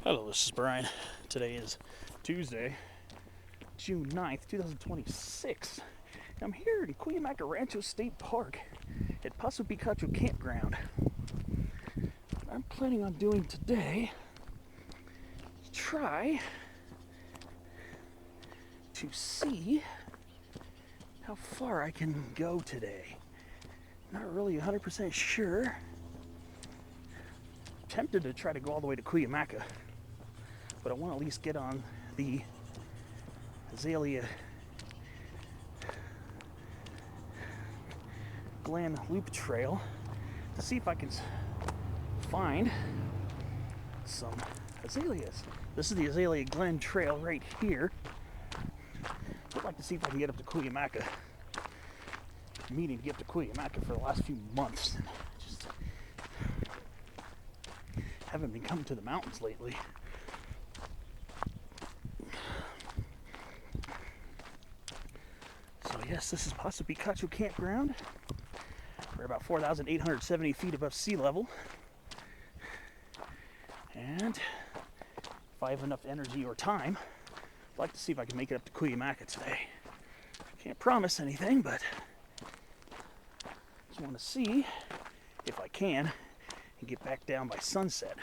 Hello, this is Brian. Today is Tuesday, June 9th, 2026. I'm here at Cuyamaca Rancho State Park at Paso Picacho Campground. What I'm planning on doing today is try to see how far I can go today. Not really 100% sure. I'm tempted to try to go all the way to Cuyamaca, but I want to at least get on the Azalea Glen Loop Trail to see if I can find some azaleas. This is the Azalea Glen Trail right here. I'd like to see if I can get up to Cuyamaca. I'm meaning to get to Cuyamaca for the last few months. Just haven't been coming to the mountains lately. So yes, this is Paso Picacho Campground. We're about 4,870 feet above sea level. And if I have enough energy or time, I'd like to see if I can make it up to Cuyamaca today. Can't promise anything, but just want to see if I can and get back down by sunset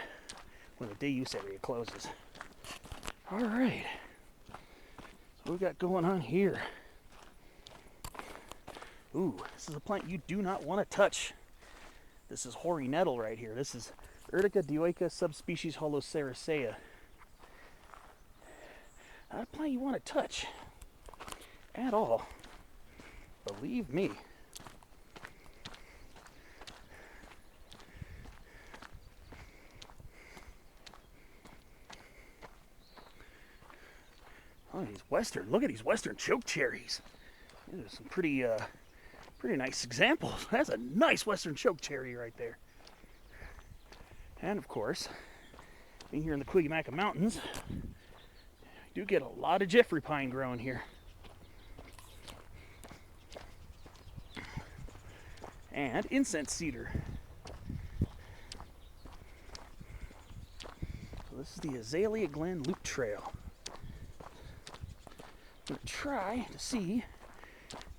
when the day use area closes. All right, so what we got going on here? Ooh, this is a plant you do not want to touch. This is hoary nettle right here. This is Urtica dioica subspecies holoceracea. Not a plant you want to touch at all. Believe me. Oh, these western. Look at these western choke cherries. There's some pretty nice examples. That's a nice western choke cherry right there. And of course, being here in the Cuyamaca Mountains, we do get a lot of Jeffrey pine growing here. And incense cedar. So this is the Azalea Glen Loop Trail. I'm going to try to see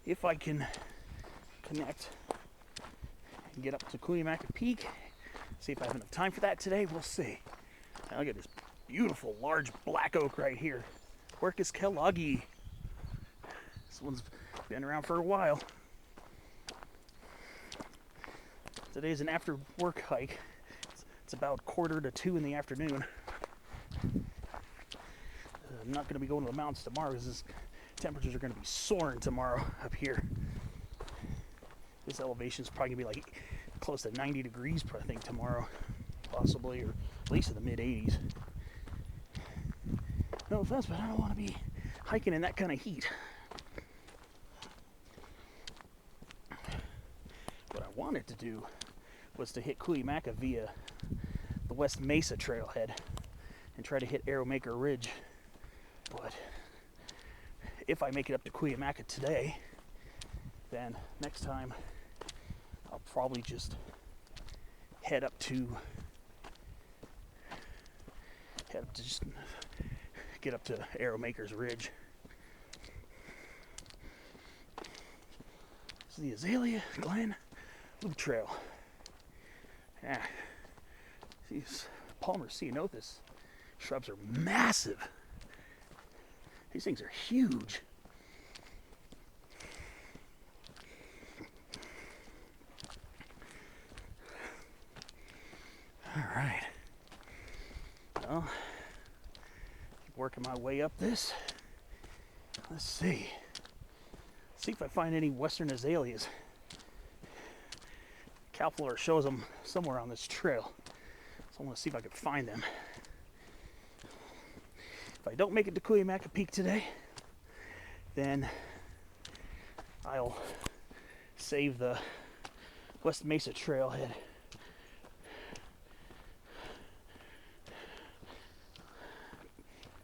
if I can connect and get up to Cuyamaca Peak. See if I have enough time for that today. We'll see. Now look at this beautiful large black oak right here. Quercus kelloggi. This one's been around for a while. Today's an after work hike. It's about 1:45 in the afternoon. I'm not going to be going to the mountains tomorrow because temperatures are going to be soaring tomorrow up here. This elevation is probably going to be like close to 90 degrees, I think, tomorrow, possibly, or at least in the mid-80s. No offense, but I don't want to be hiking in that kind of heat. What I wanted to do was to hit Cuyamaca via the West Mesa trailhead and try to hit Arrowmaker Ridge. But if I make it up to Cuyamaca today, then next time I'll probably just head up to just get up to Arrowmaker's Ridge. This is the Azalea Glen Loop Trail. Yeah, these Palmer ceanothus shrubs are massive. These things are huge. All right. Well, keep working my way up this. Let's see. See if I find any western azaleas. Cowflower shows them somewhere on this trail, so I want to see if I can find them. If I don't make it to Cuyamaca Peak today, then I'll save the West Mesa trailhead.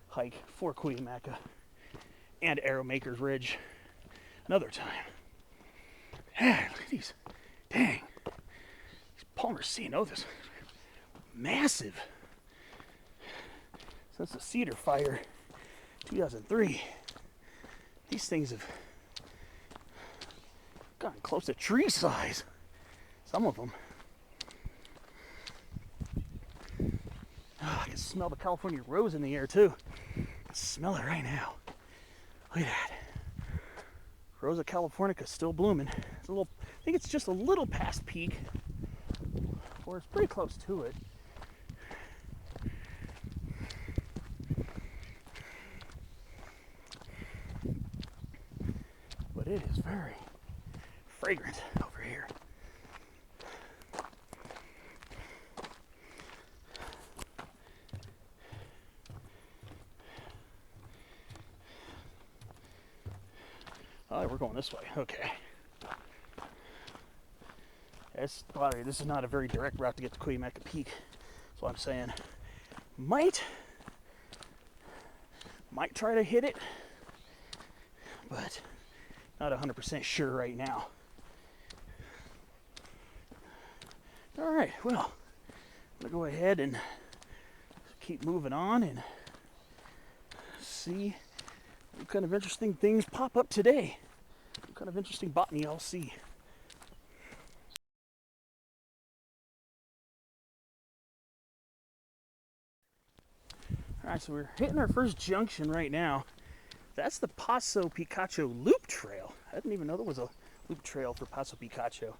Hike for Cuyamaca and Arrowmaker's Ridge another time. Yeah, look at these. Dang. These Palmer ceanothus. Massive. since the Cedar Fire, 2003. These things have gotten close to tree size. Some of them. Oh, I can smell the California rose in the air too. I can smell it right now. Look at that. Rosa californica still blooming. It's a little, I think it's just a little past peak, or it's pretty close to it. But it is very fragrant over here. Oh, we're going this way. Okay. By the way, this is not a very direct route to get to Cuyamaca Peak. That's what I'm saying. Might try to hit it, but not 100% sure right now. All right, well, I'm gonna go ahead and keep moving on and see what kind of interesting things pop up today. What kind of interesting botany I'll see. All right, so we're hitting our first junction right now. That's the Paso Picacho Loop Trail. I didn't even know there was a loop trail for Paso Picacho.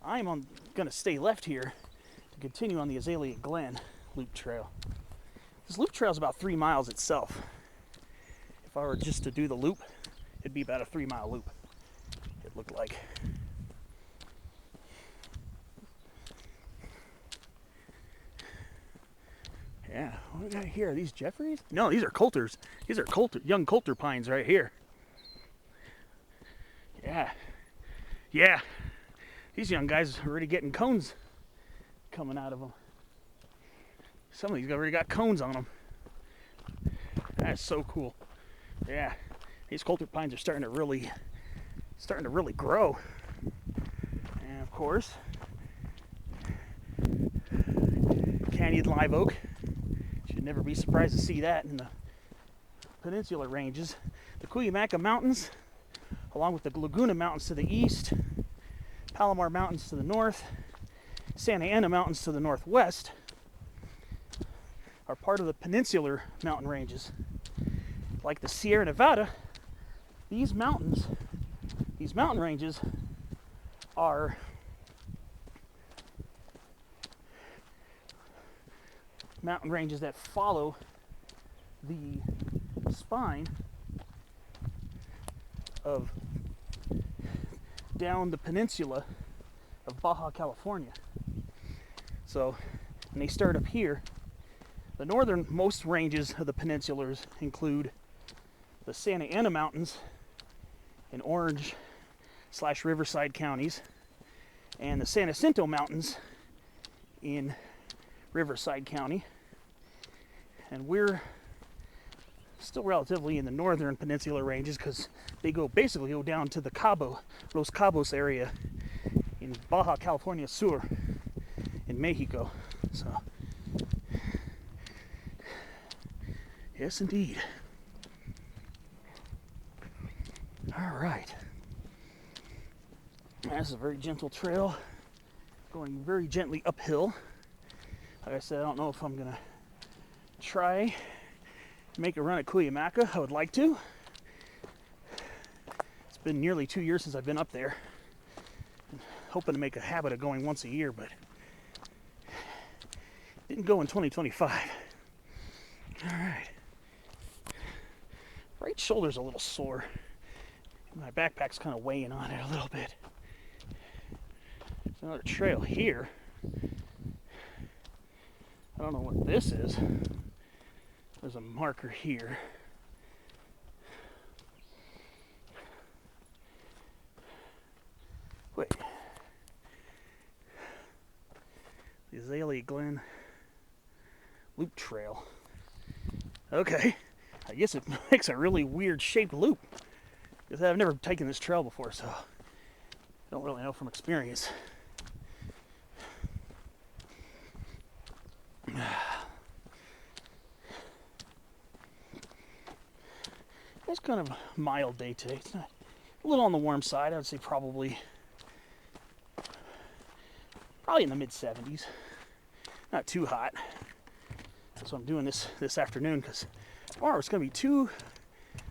I'm gonna stay left here to continue on the Azalea Glen Loop Trail. This loop trail is about 3 miles itself. If I were just to do the loop, it'd be about a 3-mile loop, it looked like. Yeah, what do we got here? Are these Jeffreys? No, these are Coulters. These are young Coulter pines right here. Yeah. Yeah. These young guys are already getting cones coming out of them. Some of these already got cones on them. That's so cool. Yeah. These Coulter pines are starting to really grow. And of course, Canyon live oak. Should never be surprised to see that in the peninsular ranges. The Cuyamaca Mountains, along with the Laguna Mountains to the east, Palomar Mountains to the north, Santa Ana Mountains to the northwest, are part of the peninsular mountain ranges. Like the Sierra Nevada, these mountain ranges are mountain ranges that follow the spine of down the peninsula of Baja California. So, and they start up here. The northernmost ranges of the peninsulars include the Santa Ana Mountains in Orange/Riverside counties, and the San Jacinto Mountains in Riverside County. And we're still relatively in the northern peninsular ranges because they basically go down to the Los Cabos area in Baja California Sur in Mexico. So, yes, indeed. All right. This is a very gentle trail, going very gently uphill. Like I said, I don't know if I'm gonna try to make a run at Cuyamaca. I would like to. It's been nearly 2 years since I've been up there. I'm hoping to make a habit of going once a year, but didn't go in 2025. All right. Right shoulder's a little sore. My backpack's kind of weighing on it a little bit. There's another trail here. I don't know what this is. There's a marker here. Wait. The Azalea Glen Loop Trail. Okay. I guess it makes a really weird shaped loop. Because I've never taken this trail before, so I don't really know from experience. It's kind of a mild day today. It's not, a little on the warm side. I would say probably in the mid-70s. Not too hot. So I'm doing this afternoon because tomorrow it's going to be too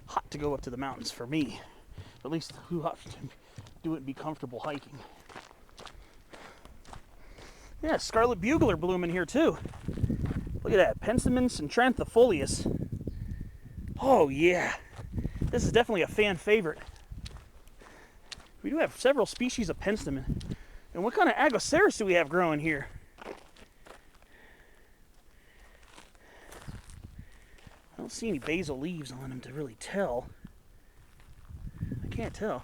hot to go up to the mountains for me. At least too hot to do it and be comfortable hiking. Yeah, scarlet bugler blooming here too. Look at that, Pentstemon centranthifolius. Oh yeah, this is definitely a fan favorite. We do have several species of Pentstemon. And what kind of Agoceras do we have growing here? I don't see any basal leaves on them to really tell. I can't tell.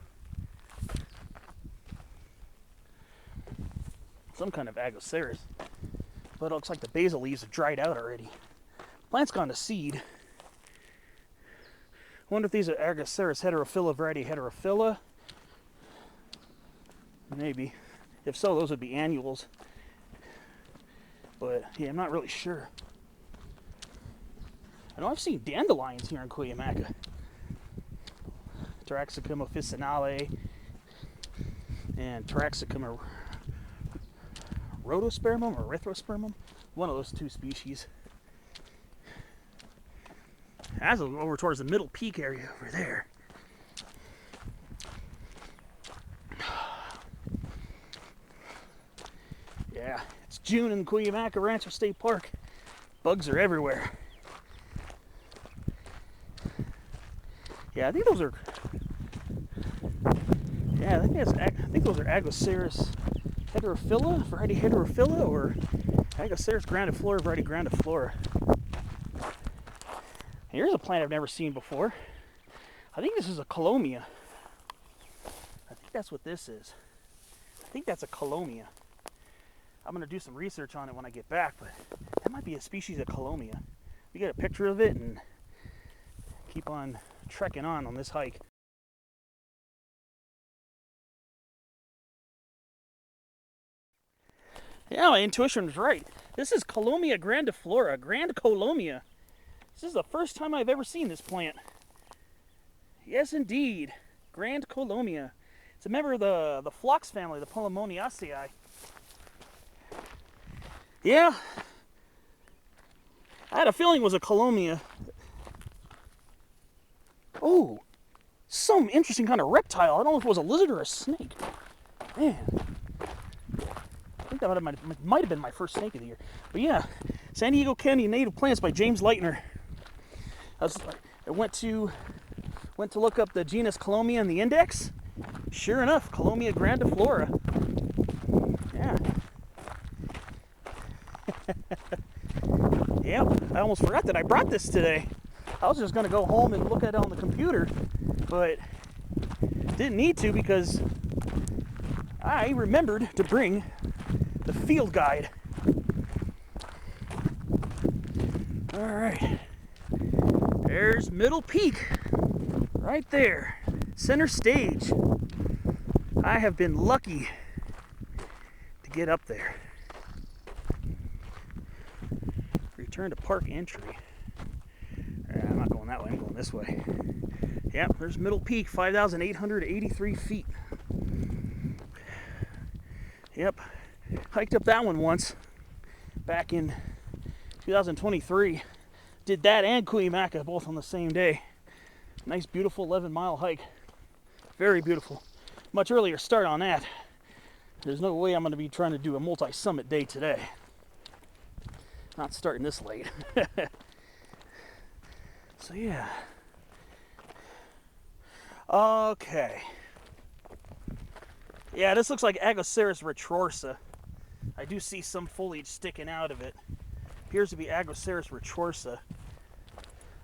Some kind of Agoceras. But it looks like the basal leaves have dried out already. Plant's gone to seed. I wonder if these are Agoceras heterophylla variety heterophylla. Maybe. If so, those would be annuals. But yeah, I'm not really sure. I know I've seen dandelions here in Cuyamaca. Taraxacum officinale and Taraxacum rhodospermum or erythrospermum. One of those two species. That's over towards the Middle Peak area over there. Yeah, it's June in Cuyamaca Rancho State Park. Bugs are everywhere. Yeah, I think those are. Yeah, I think those are Agoceras heterophylla, variety heterophylla, or Agoceras grandiflora, variety grandiflora. Here's a plant I've never seen before. I think this is a Colomia. I think that's what this is. I think that's a Colomia. I'm going to do some research on it when I get back, but that might be a species of Colomia. We get a picture of it and keep on trekking on this hike. Yeah, my intuition was right. This is Colomia grandiflora, Grand Colomia. This is the first time I've ever seen this plant. Yes, indeed. Grand Colomia. It's a member of the phlox family, the Polemoniaceae. Yeah. I had a feeling it was a Colomia. Oh, some interesting kind of reptile. I don't know if it was a lizard or a snake. Man. I think that might have been my first snake of the year. But yeah, San Diego County Native Plants by James Leitner. I went to look up the genus Colomia in the index. Sure enough, Colomia grandiflora. Yeah. Yep, I almost forgot that I brought this today. I was just going to go home and look at it on the computer, but didn't need to because I remembered to bring the field guide. All right. There's Middle Peak, right there, center stage. I have been lucky to get up there. Return to park entry. I'm not going that way, I'm going this way. Yep, there's Middle Peak, 5,883 feet. Yep, hiked up that one once, back in 2023. Did that and Cuyamaca both on the same day. Nice, beautiful 11-mile hike. Very beautiful. Much earlier start on that. There's no way I'm going to be trying to do a multi-summit day today. Not starting this late. So yeah. Okay. Yeah, this looks like Agoceras retrorsa. I do see some foliage sticking out of it. Appears to be Agoceras retrorsa.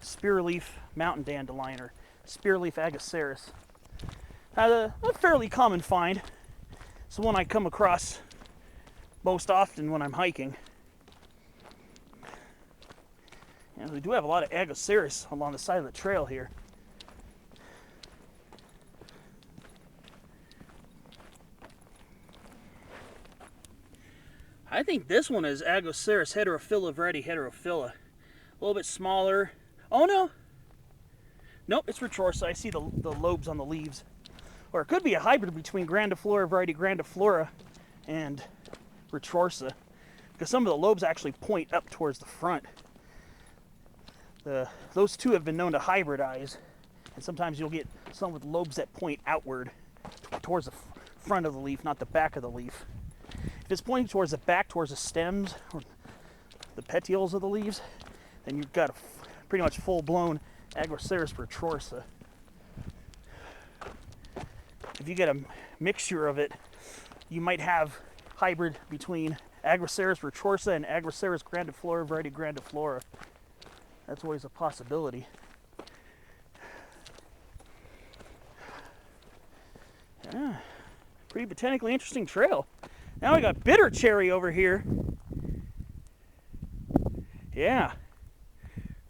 Spearleaf mountain dandelion, or spearleaf Agoceras. A fairly common find. It's the one I come across most often when I'm hiking. And we do have a lot of Agoceras along the side of the trail here. I think this one is Agoceras heterophylla variety heterophylla. A little bit smaller. Oh no! Nope, it's retrorsa. I see the lobes on the leaves. Or it could be a hybrid between grandiflora, variety grandiflora, and retrorsa. Because some of the lobes actually point up towards the front. Those two have been known to hybridize. And sometimes you'll get some with lobes that point outward towards the front of the leaf, not the back of the leaf. If it's pointing towards the back, towards the stems, or the petioles of the leaves, then you've got a pretty much full-blown Agroceras retrorsa. If you get a mixture of it, you might have hybrid between Agroceras retrorsa and Agroceras grandiflora, variety grandiflora. That's always a possibility. Yeah, pretty botanically interesting trail. Now we got bitter cherry over here. Yeah,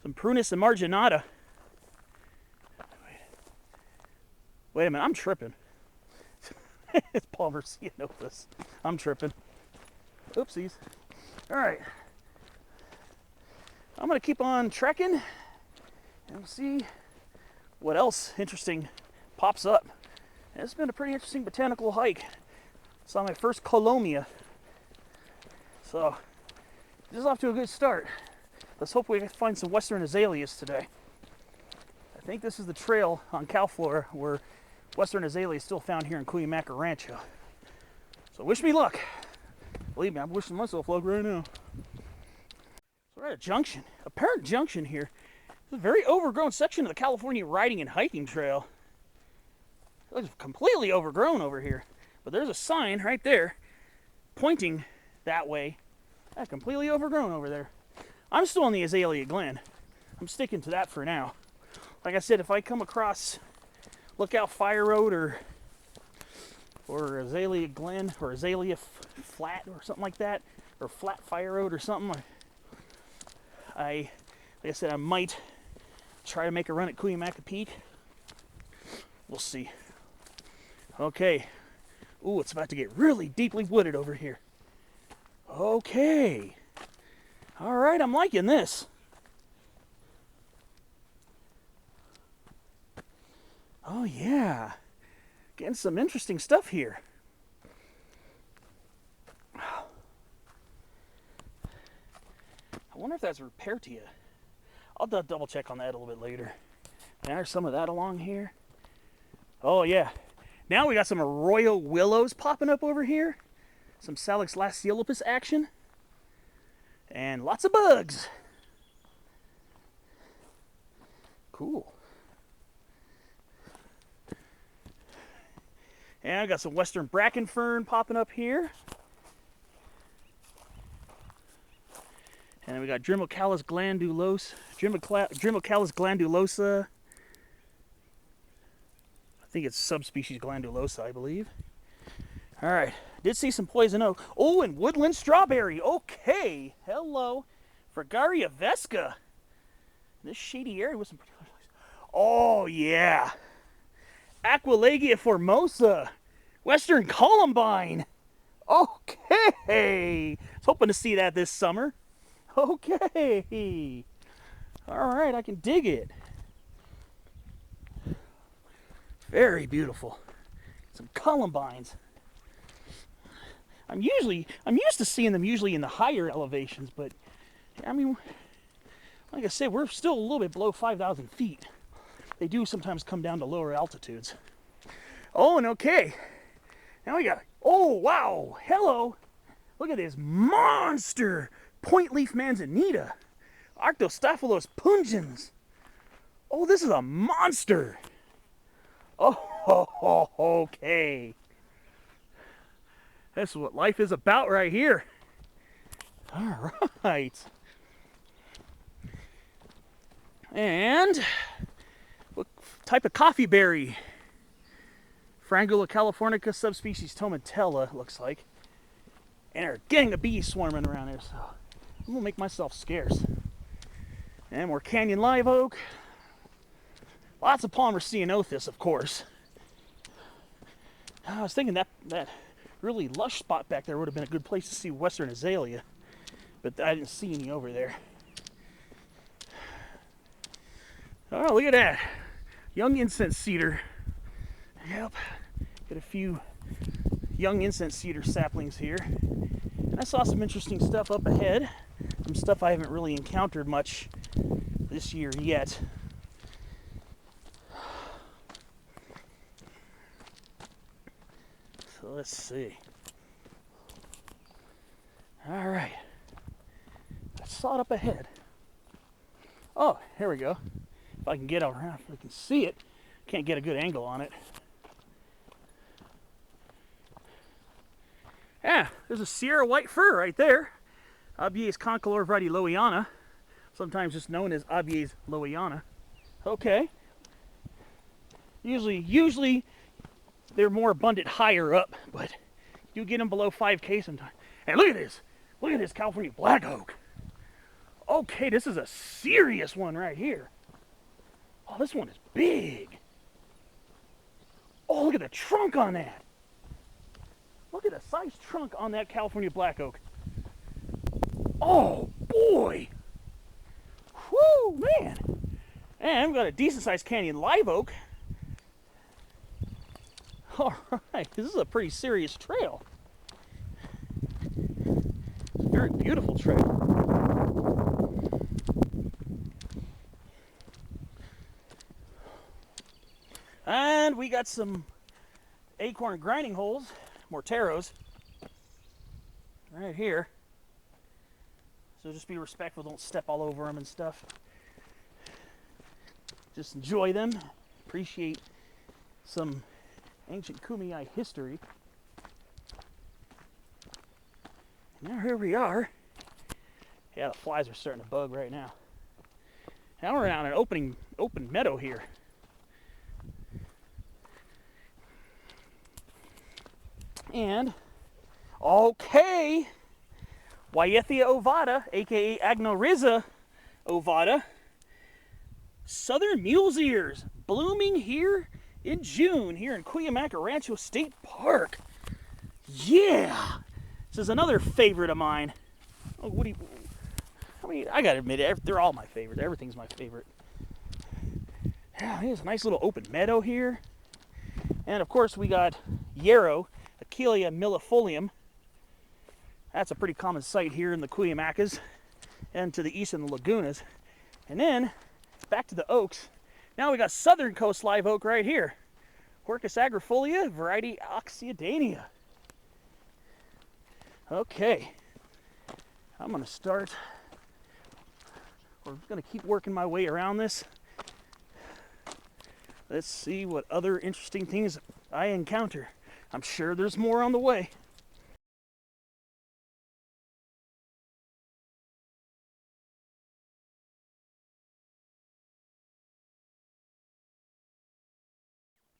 some Prunus and marginata. Wait a minute, I'm tripping. It's Palmer Ceanothus. I'm tripping. Oopsies. All right. I'm going to keep on trekking and we'll see what else interesting pops up. And it's been a pretty interesting botanical hike. Saw my first Colomia. So, this is off to a good start. Let's hope we find some western azaleas today. I think this is the trail on Cowflora where western azalea is still found here in Cuyamaca Rancho. So wish me luck. Believe me, I'm wishing myself luck right now. So we're at a junction, apparent junction here. It's a very overgrown section of the California riding and hiking trail. It looks completely overgrown over here. But there's a sign right there pointing that way. That's completely overgrown over there. I'm still on the Azalea Glen. I'm sticking to that for now. Like I said, if I come across Lookout Fire Road or Azalea Glen or Azalea Flat or something like that, or Flat Fire Road or something, like I said, I might try to make a run at Cuyamaca Peak. We'll see. Okay. Ooh, it's about to get really deeply wooded over here. Okay. All right, I'm liking this. Oh yeah, getting some interesting stuff here. I wonder if that's Rupertia. I'll double check on that a little bit later. There's some of that along here. Oh yeah, now we got some arroyo willows popping up over here. Some Salix lacteolipus action. And lots of bugs. Cool. And I got some western bracken fern popping up here. And then we got Drimocalis glandulosa. I think it's subspecies glandulosa, I believe. All right, did see some poison oak. Oh, and woodland strawberry. Okay, hello. Fragaria vesca. This shady area with some pretty... Oh, yeah. Aquilegia formosa. Western columbine. Okay. I was hoping to see that this summer. Okay. All right, I can dig it. Very beautiful. Some columbines. I'm used to seeing them usually in the higher elevations, but I mean, like I said, we're still a little bit below 5,000 feet. They do sometimes come down to lower altitudes. Oh, and okay. Now we got, oh, wow, hello. Look at this monster point leaf manzanita. Arctostaphylos pungens. Oh, this is a monster. Oh, okay. That's what life is about right here. All right. And what type of coffee berry? Frangula californica, subspecies tomatella, looks like. And there are a gang of bees swarming around there, so I'm gonna make myself scarce. And more canyon live oak. Lots of Palmer Ceanothus, of course. I was thinking that really lush spot back there would have been a good place to see western azalea, but I didn't see any over there. Oh, look at that. young incense cedar. Yep, got a few young incense cedar saplings here. And I saw some interesting stuff up ahead. Some stuff I haven't really encountered much this year yet. So let's see. All right. I saw it up ahead. Oh, here we go. If I can get around, if I can see it. Can't get a good angle on it. Yeah, there's a Sierra white fir right there. Abies concolor variety Lowiana, sometimes just known as Abies Lowiana. Okay. Usually they're more abundant higher up, but you get them below 5K sometimes. And look at this. Look at this California black oak. Okay, this is a serious one right here. Oh, this one is big. Oh, look at the trunk on that. Look at the size trunk on that California black oak. Oh, boy. Whoo, man. And we've got a decent-sized canyon live oak. All right, this is a pretty serious trail. Very beautiful trail. And we got some acorn grinding holes, morteros, right here. So just be respectful, don't step all over them and stuff. Just enjoy them, appreciate some ancient Kumei history. And now here we are. Yeah, the flies are starting to bug right now. Now we're on an open meadow here. And, okay, Walloping ovata, aka Agnoriza ovata, southern mule's ears, blooming here in June, here in Cuyamaca Rancho State Park. Yeah, this is another favorite of mine. Oh, what do you? I mean, I gotta admit it, they're all my favorite. Everything's my favorite. Yeah, there's a nice little open meadow here, and of course we got yarrow, Achillea millefolium. That's a pretty common sight here in the Cuyamacas and to the east in the lagunas. And then back to the oaks. Now we got southern coast live oak right here. Quercus agrifolia, variety Oxydania. Okay, I'm gonna start, or I'm gonna keep working my way around this. Let's see what other interesting things I encounter. I'm sure there's more on the way.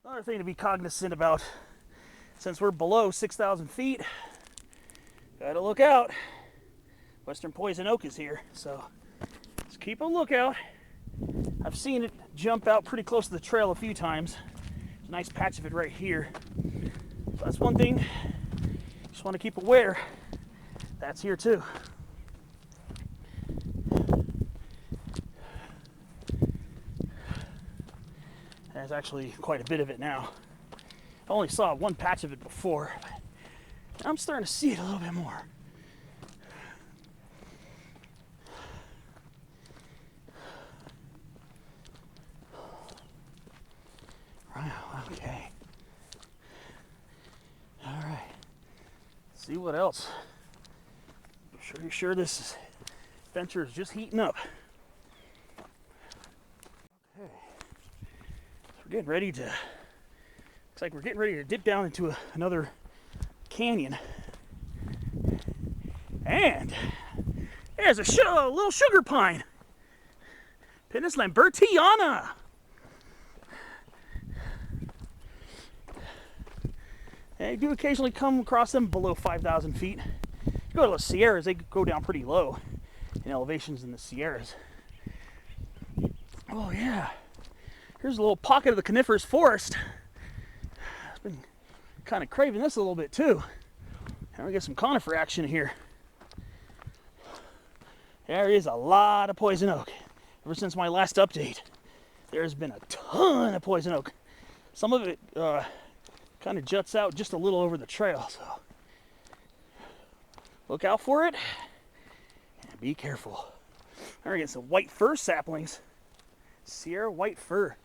Another thing to be cognizant about, since we're below 6,000 feet, gotta look out. Western poison oak is here, so just keep a lookout. I've seen it jump out pretty close to the trail a few times. There's a nice patch of it right here. So that's one thing. Just want to keep aware. That's here too. There's actually quite a bit of it now. I only saw one patch of it before, but I'm starting to see it a little bit more. Wow, okay. All right. Let's see what else. I'm pretty sure this adventure is just heating up. Okay. We're getting ready to, looks like we're getting ready to dip down into another canyon. And there's a little sugar pine. Pinus lambertiana. And I do occasionally come across them below 5,000 feet. You go to the Sierras, they go down pretty low in elevations in the Sierras. Oh yeah. Here's a little pocket of the coniferous forest. I've been kind of craving this a little bit too. And we get some conifer action here. There is a lot of poison oak. Ever since my last update, there's been a ton ton of poison oak. Some of it kind of juts out just a little over the trail, so look out for it and be careful. We're getting some white fir saplings. Sierra white fir.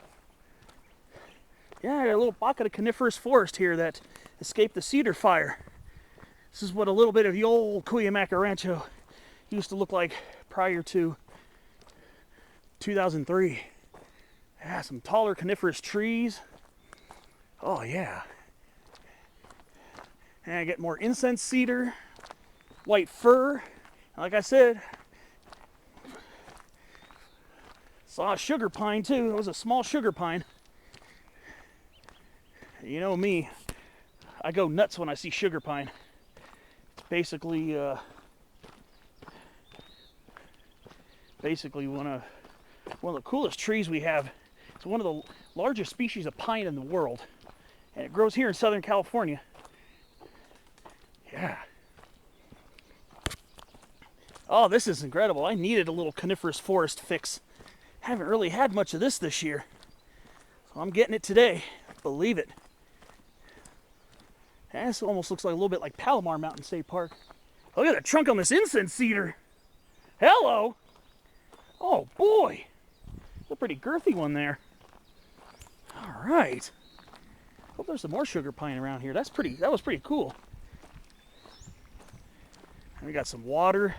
Yeah, I got a little pocket of coniferous forest here that escaped the cedar fire. This is what a little bit of the old Cuyamaca Rancho used to look like prior to 2003. Yeah, some taller coniferous trees. Oh yeah. And I get more incense cedar, white fir. Like I said, saw a sugar pine too. It was a small sugar pine. You know me, I go nuts when I see sugar pine. It's basically one of the coolest trees we have. It's one of the largest species of pine in the world, and it grows here in Southern California. Yeah. Oh, this is incredible. I needed a little coniferous forest fix. Haven't really had much of this year, so I'm getting it today. Believe it. This almost looks like a little bit like Palomar Mountain State Park. Look at the trunk on this incense cedar. Hello. Oh boy, that's a pretty girthy one there. All right. Hope there's some more sugar pine around here. That was pretty cool. And we got some water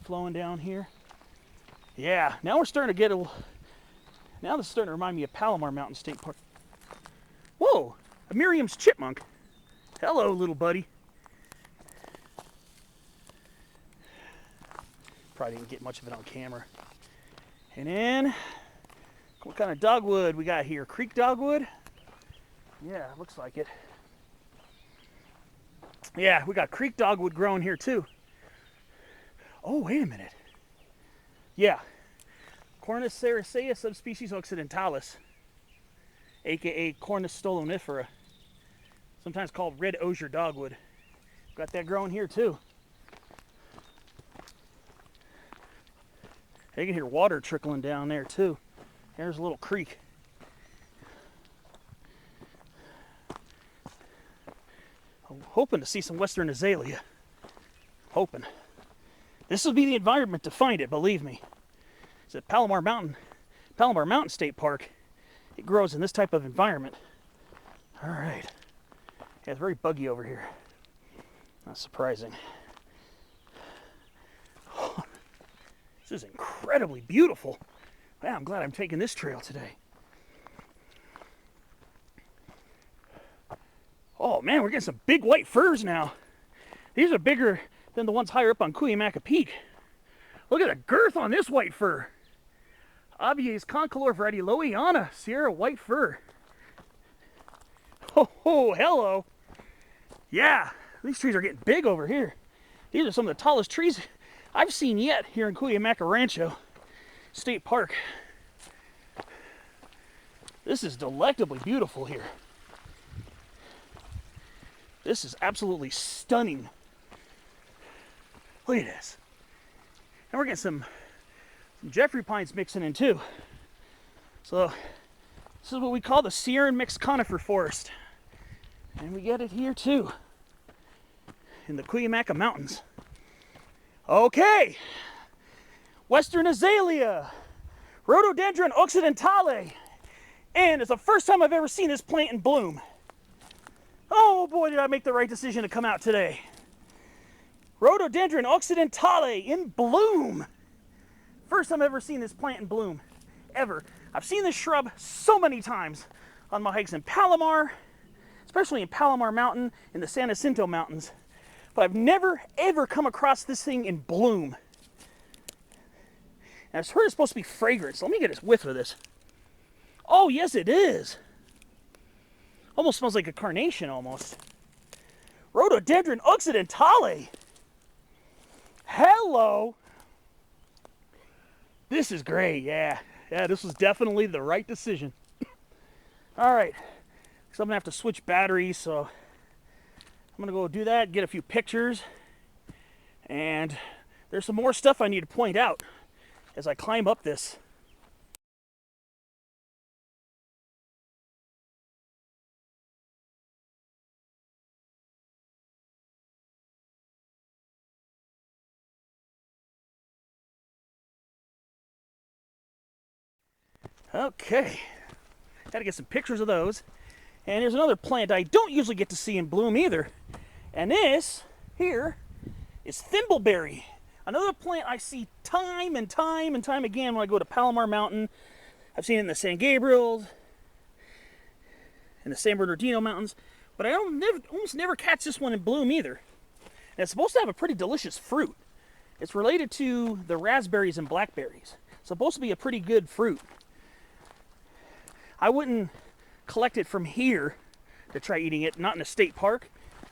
flowing down here. Yeah, now we're starting to get now this is starting to remind me of Palomar Mountain State Park. Whoa, a Miriam's chipmunk. Hello, little buddy. Probably didn't get much of it on camera. And then, what kind of dogwood we got here? Creek dogwood? Yeah, looks like it. Yeah, we got creek dogwood growing here too. Oh, wait a minute. Yeah, Cornus sericea subspecies occidentalis, aka Cornus stolonifera, sometimes called red osier dogwood. Got that growing here too. You can hear water trickling down there too. There's a little creek. I'm hoping to see some western azalea. Hoping. This will be the environment to find it, believe me. It's at Palomar Mountain State Park. It grows in this type of environment. All right. Yeah, it's very buggy over here. Not surprising. This is incredibly beautiful. Man, I'm glad I'm taking this trail today. Oh man, we're getting some big white firs now. These are bigger than the ones higher up on Cuyamaca Peak. Look at the girth on this white fir. Abies concolor variety Loiana Sierra white fir. Oh, hello. Yeah, these trees are getting big over here. These are some of the tallest trees I've seen yet here in Cuyamaca Rancho State Park. This is delectably beautiful here. This is absolutely stunning. Look at this. And we're getting some Jeffrey pines mixing in too. So this is what we call the Sierra mixed conifer forest. And we get it here too, in the Cuyamaca Mountains. Okay, western azalea, rhododendron occidentale, and it's the first time I've ever seen this plant in bloom. Oh boy, did I make the right decision to come out today. Rhododendron occidentale in bloom. First time I've ever seen this plant in bloom, ever. I've seen this shrub so many times on my hikes in Palomar, especially in Palomar Mountain, in the San Jacinto Mountains. But I've never, ever come across this thing in bloom. And I've heard it's supposed to be fragrant, so let me get a whiff of this. Oh, yes it is. Almost smells like a carnation, almost. Rhododendron occidentale. Hello. This is great, yeah. Yeah, this was definitely the right decision. All right, so I'm gonna have to switch batteries, so I'm gonna go do that, get a few pictures, and there's some more stuff I need to point out as I climb up this Okay, got to get some pictures of those. And here's another plant I don't usually get to see in bloom either. And this here is thimbleberry. Another plant I see time and time and time again when I go to Palomar Mountain. I've seen it in the San Gabriels, in the San Bernardino Mountains, but I almost never catch this one in bloom either. And it's supposed to have a pretty delicious fruit. It's related to the raspberries and blackberries. It's supposed to be a pretty good fruit. I wouldn't collect it from here to try eating it, not in a state park,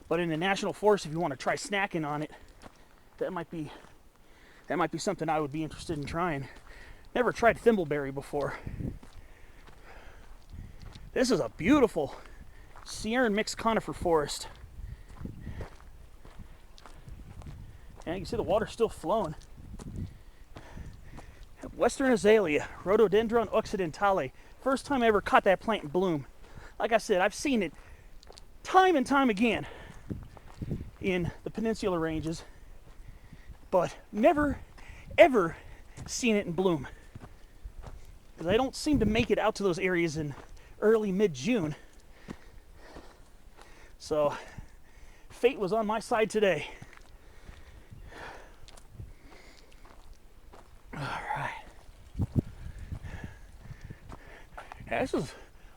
but in a national forest if you want to try snacking on it. That might be something I would be interested in trying. Never tried thimbleberry before. This is a beautiful Sierra mixed conifer forest. And you can see the water's still flowing. Western Azalea, Rhododendron occidentale. First time I ever caught that plant in bloom. Like I said, I've seen it time and time again in the Peninsula Ranges, but never, ever seen it in bloom. Because I don't seem to make it out to those areas in early mid-June. So fate was on my side today. All right. Yeah, this is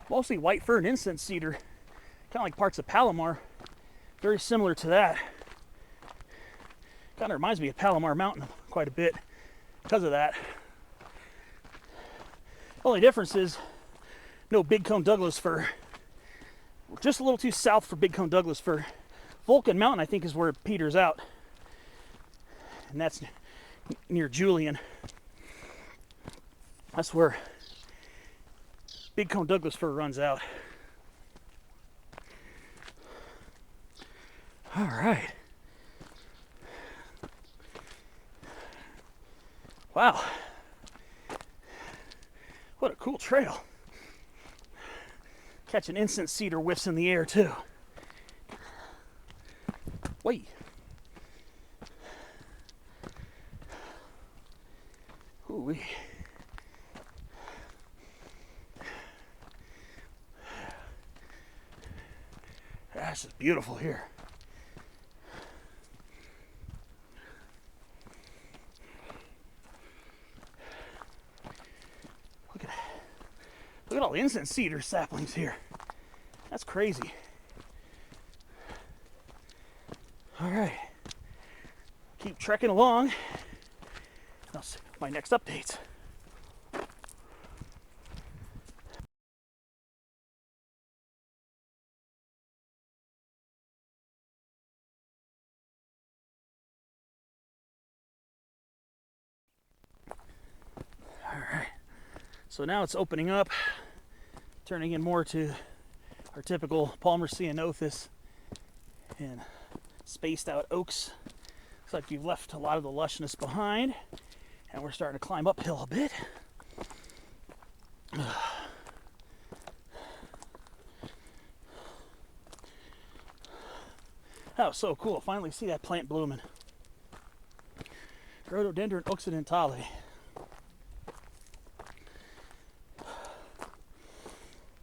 mostly white fir and incense cedar, kind of like parts of Palomar. Very similar to that. Kind of reminds me of Palomar Mountain quite a bit because of that. Only difference is no big cone Douglas fir. Just a little too south for big cone Douglas fir. Vulcan Mountain, I think, is where it peters out. And that's near Julian. That's where big cone Douglas fir runs out. All right. Wow. What a cool trail. Catching incense cedar whiffs in the air too. Wait. Ooh-wee. That's just beautiful here. Look at all the incense cedar saplings here. That's crazy. All right. Keep trekking along. That's my next updates. All right. So now it's opening up, turning in more to our typical Palmer ceanothus and spaced out oaks. Looks like we've left a lot of the lushness behind, and we're starting to climb uphill a bit. Oh, so cool. Finally see that plant blooming. Rhododendron occidentale.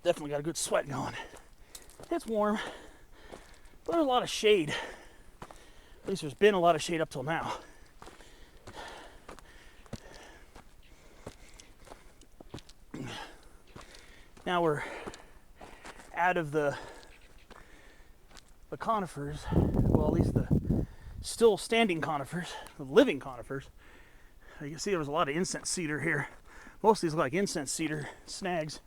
Definitely got a good sweat going. It's warm, but there's a lot of shade. At least there's been a lot of shade up till now. Now we're out of the conifers, well, at least the still standing conifers, the living conifers. You can see there was a lot of incense cedar here. Most of these look like incense cedar snags.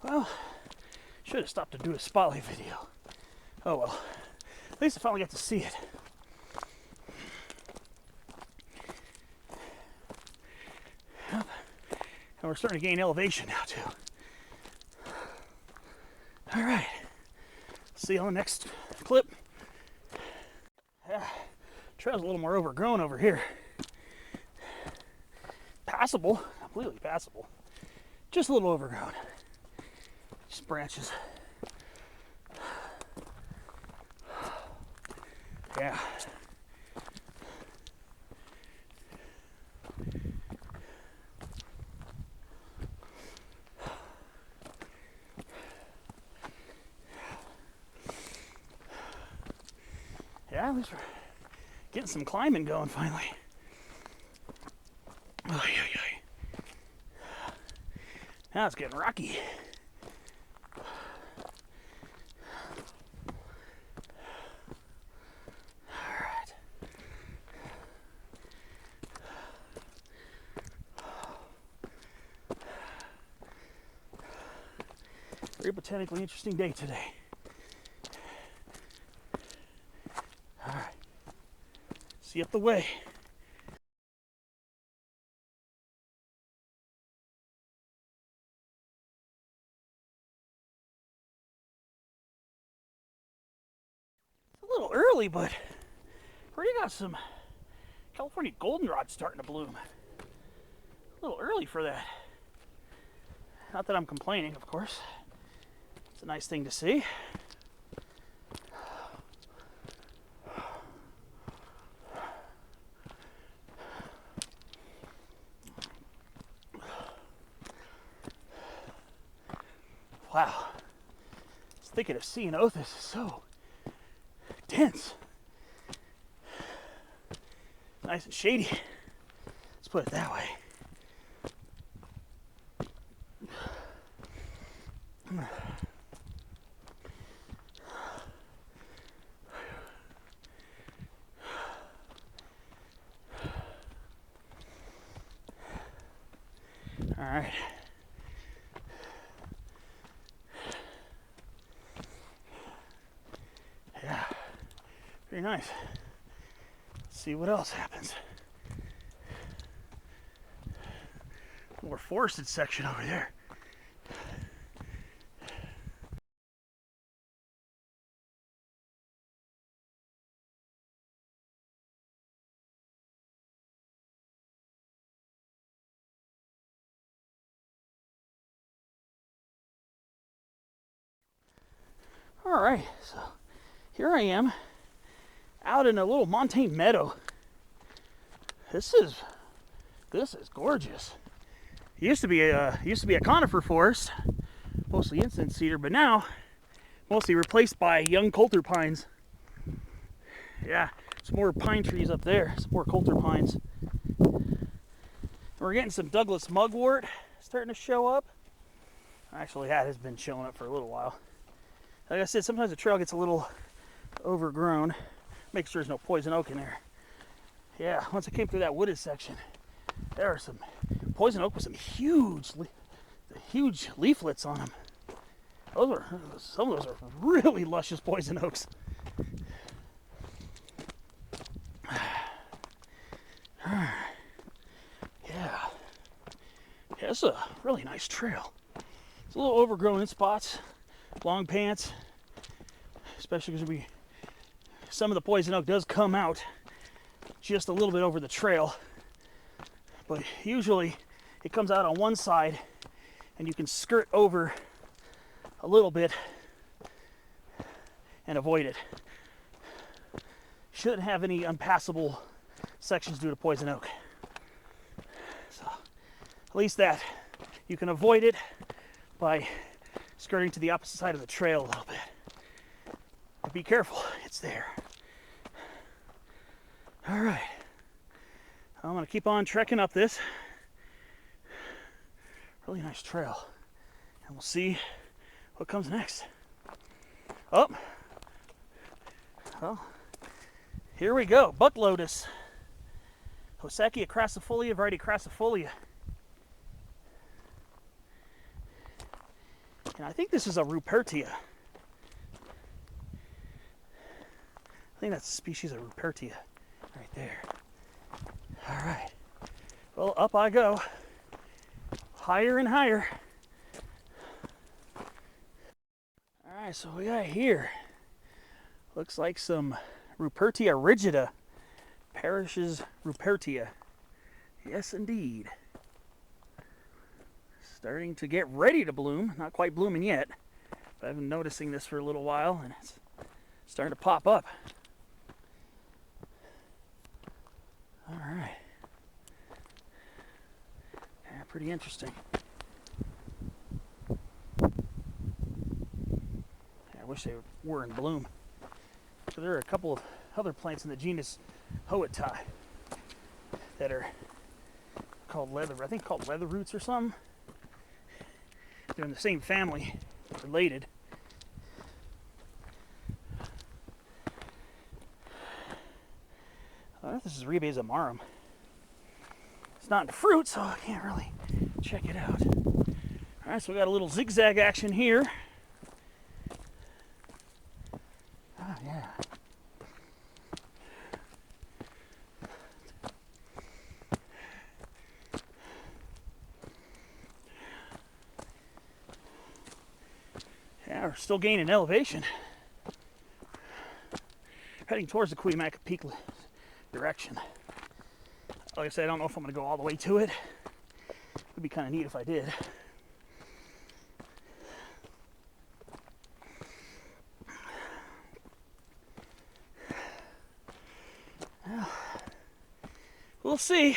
Well, should have stopped to do a spotlight video. Oh well, at least I finally got to see it. Yep. And we're starting to gain elevation now too. All right, see you on the next clip. trail's a little more overgrown over here. Passable, completely passable. Just a little overgrown. Just branches. Yeah. Yeah, at least we're getting some climbing going finally. Oh, yeah. Now it's getting rocky. Alright. Very botanically interesting day today. Alright. See you up the way. A little early, but already got some California goldenrod starting to bloom. A little early for that. Not that I'm complaining, of course. It's a nice thing to see. Wow. I was thinking of ceanothus. This is so dense. Nice and shady. Let's put it that way. All right. Yeah, pretty nice. Let's see what else happens. More forested section over there. All right, so here I am out in a little montane meadow. This is gorgeous. It used to be a conifer forest, mostly incense cedar, but now mostly replaced by young coulter pines. Yeah, some more pine trees up there, some more coulter pines. We're getting some Douglas mugwort starting to show up. Actually, that has been showing up for a little while. Like I said, sometimes the trail gets a little overgrown. Make sure there's no poison oak in there. Yeah, once I came through that wooded section, there are some poison oak with some huge leaflets on them. Some of those are really luscious poison oaks. Yeah, it's a really nice trail. It's a little overgrown in spots. Long pants, especially because some of the poison oak does come out just a little bit over the trail, but usually it comes out on one side and you can skirt over a little bit and avoid it. Shouldn't have any unpassable sections due to poison oak. So at least that you can avoid it by skirting to the opposite side of the trail a little bit. But be careful, it's there. All right, I'm gonna keep on trekking up this really nice trail, and we'll see what comes next. Oh, well, here we go. Buck lotus, Hosackia crassifolia, variety crassifolia. And I think this is a Rupertia. I think that's a species of Rupertia right there. All right. Well, up I go. Higher and higher. All right, so we got here. Looks like some Rupertia rigida Parish's Rupertia. Yes, indeed. Starting to get ready to bloom. Not quite blooming yet, but I've been noticing this for a little while, and it's starting to pop up. All right. Yeah, pretty interesting. I wish they were in bloom. So there are a couple of other plants in the genus Hoatai that are called leather roots or something. They're in the same family, related. This is Ribes amarum. It's not in fruit, so I can't really check it out. All right, so we got a little zigzag action here. Oh, yeah. Yeah, we're still gaining elevation. Heading towards the Cuyamaca Peak direction. Like I said, I don't know if I'm going to go all the way to it. It would be kind of neat if I did. Well, we'll see.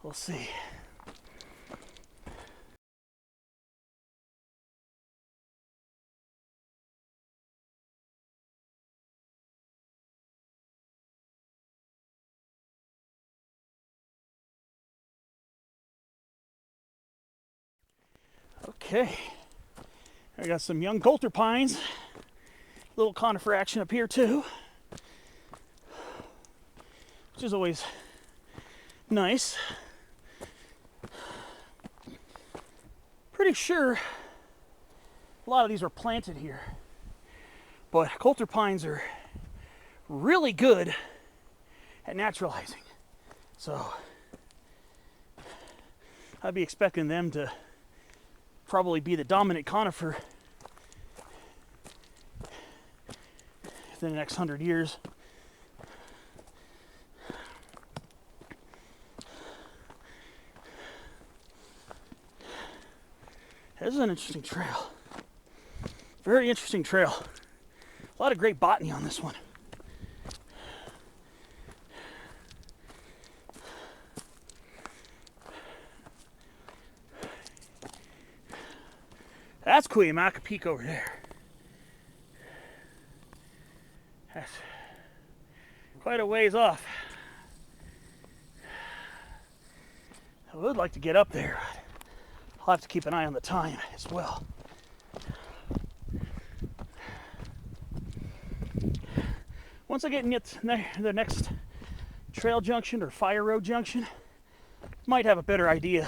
We'll see. Okay, I got some young coulter pines, little conifer action up here too, which is always nice. Pretty sure a lot of these are planted here, but coulter pines are really good at naturalizing, so I'd be expecting them to probably be the dominant conifer within the next 100 years. This is an interesting trail. Very interesting trail. A lot of great botany on this one. That's Cuyamaca Peak over there. That's quite a ways off. I would like to get up there. I'll have to keep an eye on the time as well. Once I get near the next trail junction or fire road junction, might have a better idea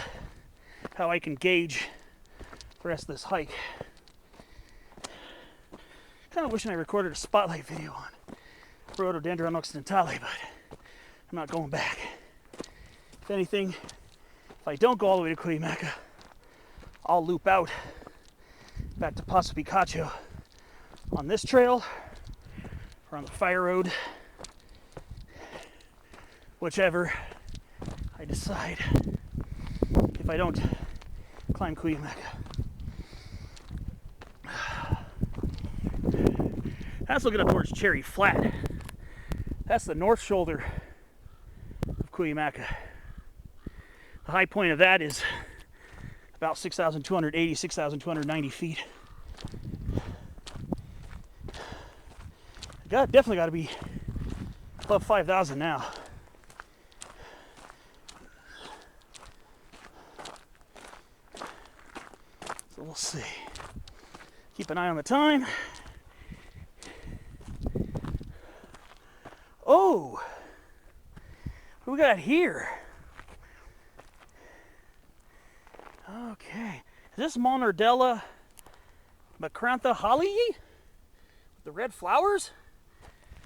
how I can gauge the rest of this hike. Kind of wishing I recorded a spotlight video on Rhododendron occidentale, but I'm not going back. If anything, if I don't go all the way to Cuyamaca, I'll loop out back to Paso Picacho on this trail or on the fire road, whichever I decide, if I don't climb Cuyamaca. That's looking up towards Cherry Flat. That's the north shoulder of Cuyamaca. The high point of that is about 6,280, 6,290 feet. Definitely got to be above 5,000 now. So we'll see. Keep an eye on the time. Oh, what do we got here? Okay, is this Monardella macrantha holly? The red flowers?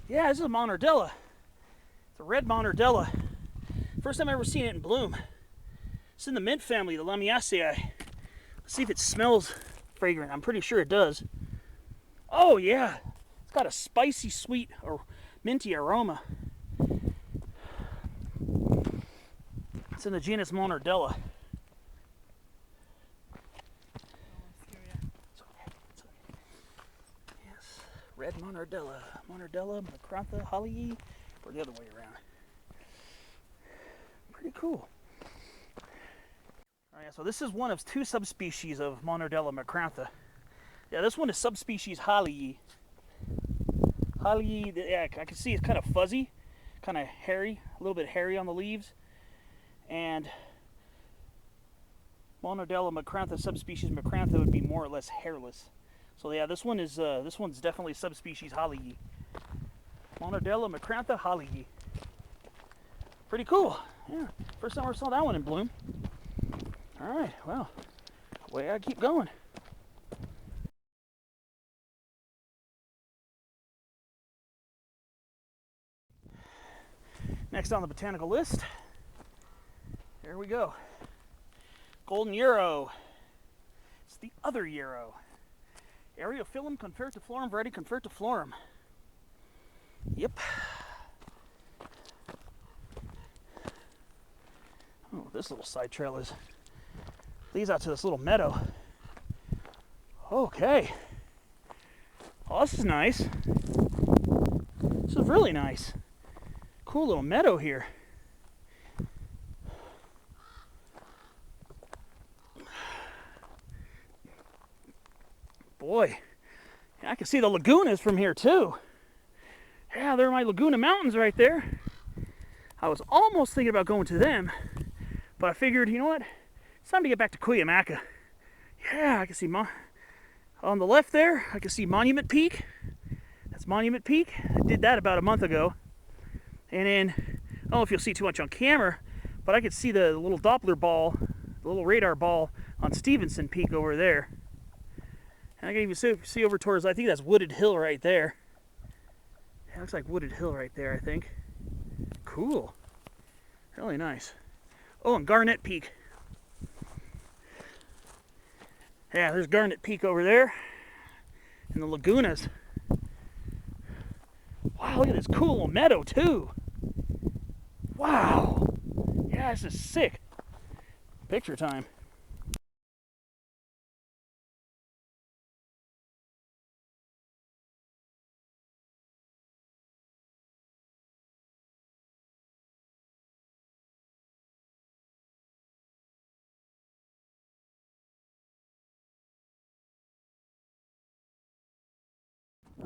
Yeah, this is a Monardella. It's a red Monardella. First time I've ever seen it in bloom. It's in the mint family, the Lamiaceae. Let's see if it smells fragrant. I'm pretty sure it does. Oh yeah, got a spicy, sweet, or minty aroma. It's in the genus Monardella. Yes, red Monardella. Monardella, Macrantha, Holly, or the other way around. Pretty cool. Oh, yeah, so this is one of 2 subspecies of Monardella macrantha. Yeah, this one is subspecies Holly. Holly, yeah, I can see it's kind of fuzzy, kind of hairy, a little bit hairy on the leaves. And Monardella macrantha, subspecies macrantha, would be more or less hairless. So yeah, this one's definitely subspecies Holly. Monardella macrantha Holly. Pretty cool. Yeah, first time I saw that one in bloom. All right, well, away I keep going. Next on the botanical list, here we go. Golden Yarrow. It's the other yarrow. Areophyllum confertiflorum variety confertiflorum. Yep. Oh, this little side trail leads out to this little meadow. Okay. Oh, this is nice. This is really nice. Cool little meadow here. Boy, I can see the lagunas from here too. Yeah, there are my Laguna Mountains right there. I was almost thinking about going to them, but I figured, you know what? It's time to get back to Cuyamaca. Yeah, I can see on the left there, I can see Monument Peak. That's Monument Peak. I did that about a month ago. And then, I don't know if you'll see too much on camera, but I could see the little Doppler ball, the little radar ball on Stevenson Peak over there. And I can even see over towards, I think that's Wooded Hill right there. Yeah, looks like Wooded Hill right there, I think. Cool. Really nice. Oh, and Garnet Peak. Yeah, there's Garnet Peak over there. And the lagunas. Wow, look at this cool little meadow, too. Wow. Yeah, this is sick. Picture time.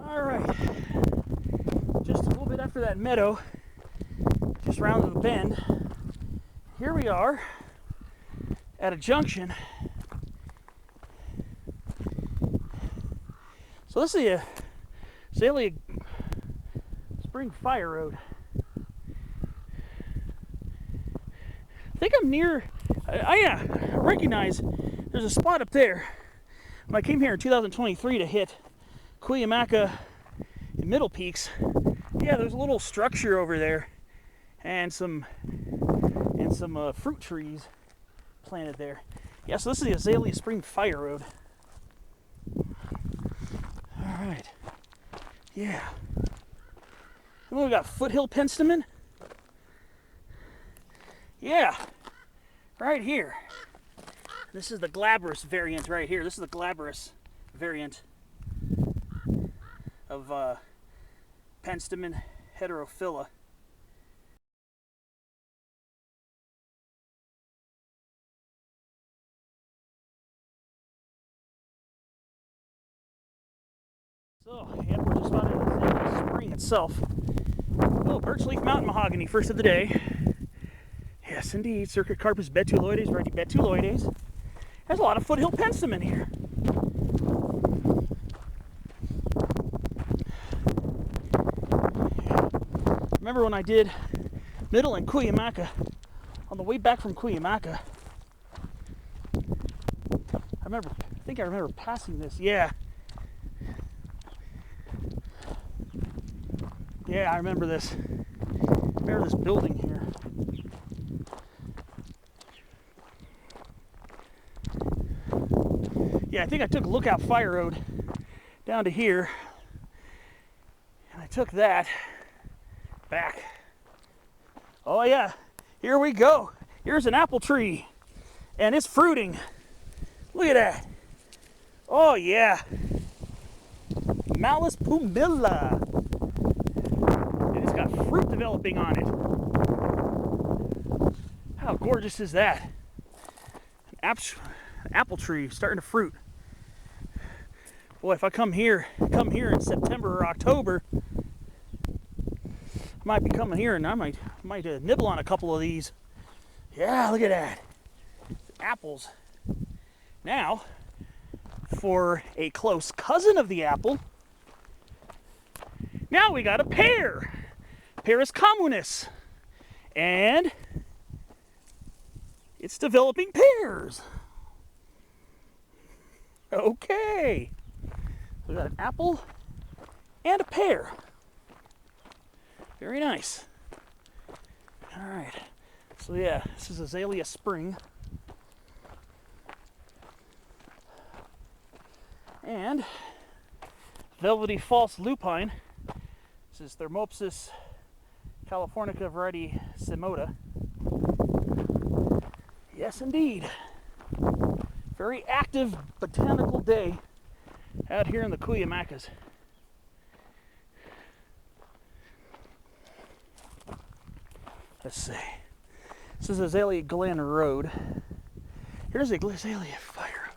All right. Just a little bit after that meadow, just rounded the bend, here we are at a junction. So this is the Azalea Spring Fire Road. I think I'm near, I recognize there's a spot up there. When I came here in 2023 to hit Cuyamaca and Middle Peaks, yeah, there's a little structure over there and some fruit trees planted there. Yeah, so this is the Azalea Spring Fire Road. All right. Yeah. And then we got Foothill Penstemon. Yeah. Right here. This is the glabrous variant right here. This is the glabrous variant of Penstemon heterophylla. So, yeah, we're just about in the spring itself. Oh, birch leaf mountain mahogany, first of the day. Yes, indeed, Circocarpus betuloides, variety betuloides. There's a lot of foothill penstemon here. Remember when I did Middle and Cuyamaca, on the way back from Cuyamaca, I think I remember passing this, yeah. Yeah, I remember this. I remember this building here. Yeah, I think I took Lookout Fire Road down to here. took that back. Oh yeah, here we go. Here's an apple tree, and it's fruiting. Look at that. Oh yeah. Malus pumila. And it's got fruit developing on it. How gorgeous is that? An apple tree starting to fruit. Boy, if I come here in September or October, I might be coming here and I might nibble on a couple of these. Yeah, look at that. Apples. Now, for a close cousin of the apple, now we got a pear. Pears communis. And it's developing pears. Okay. We got an apple and a pear. Very nice. All right. So yeah, this is Azalea Spring. And velvety false lupine. This is Thermopsis californica variety Simota. Yes, indeed. Very active botanical day out here in the Cuyamacas. Let's see. This is Azalea Glen Road. Here's a Azalea Fire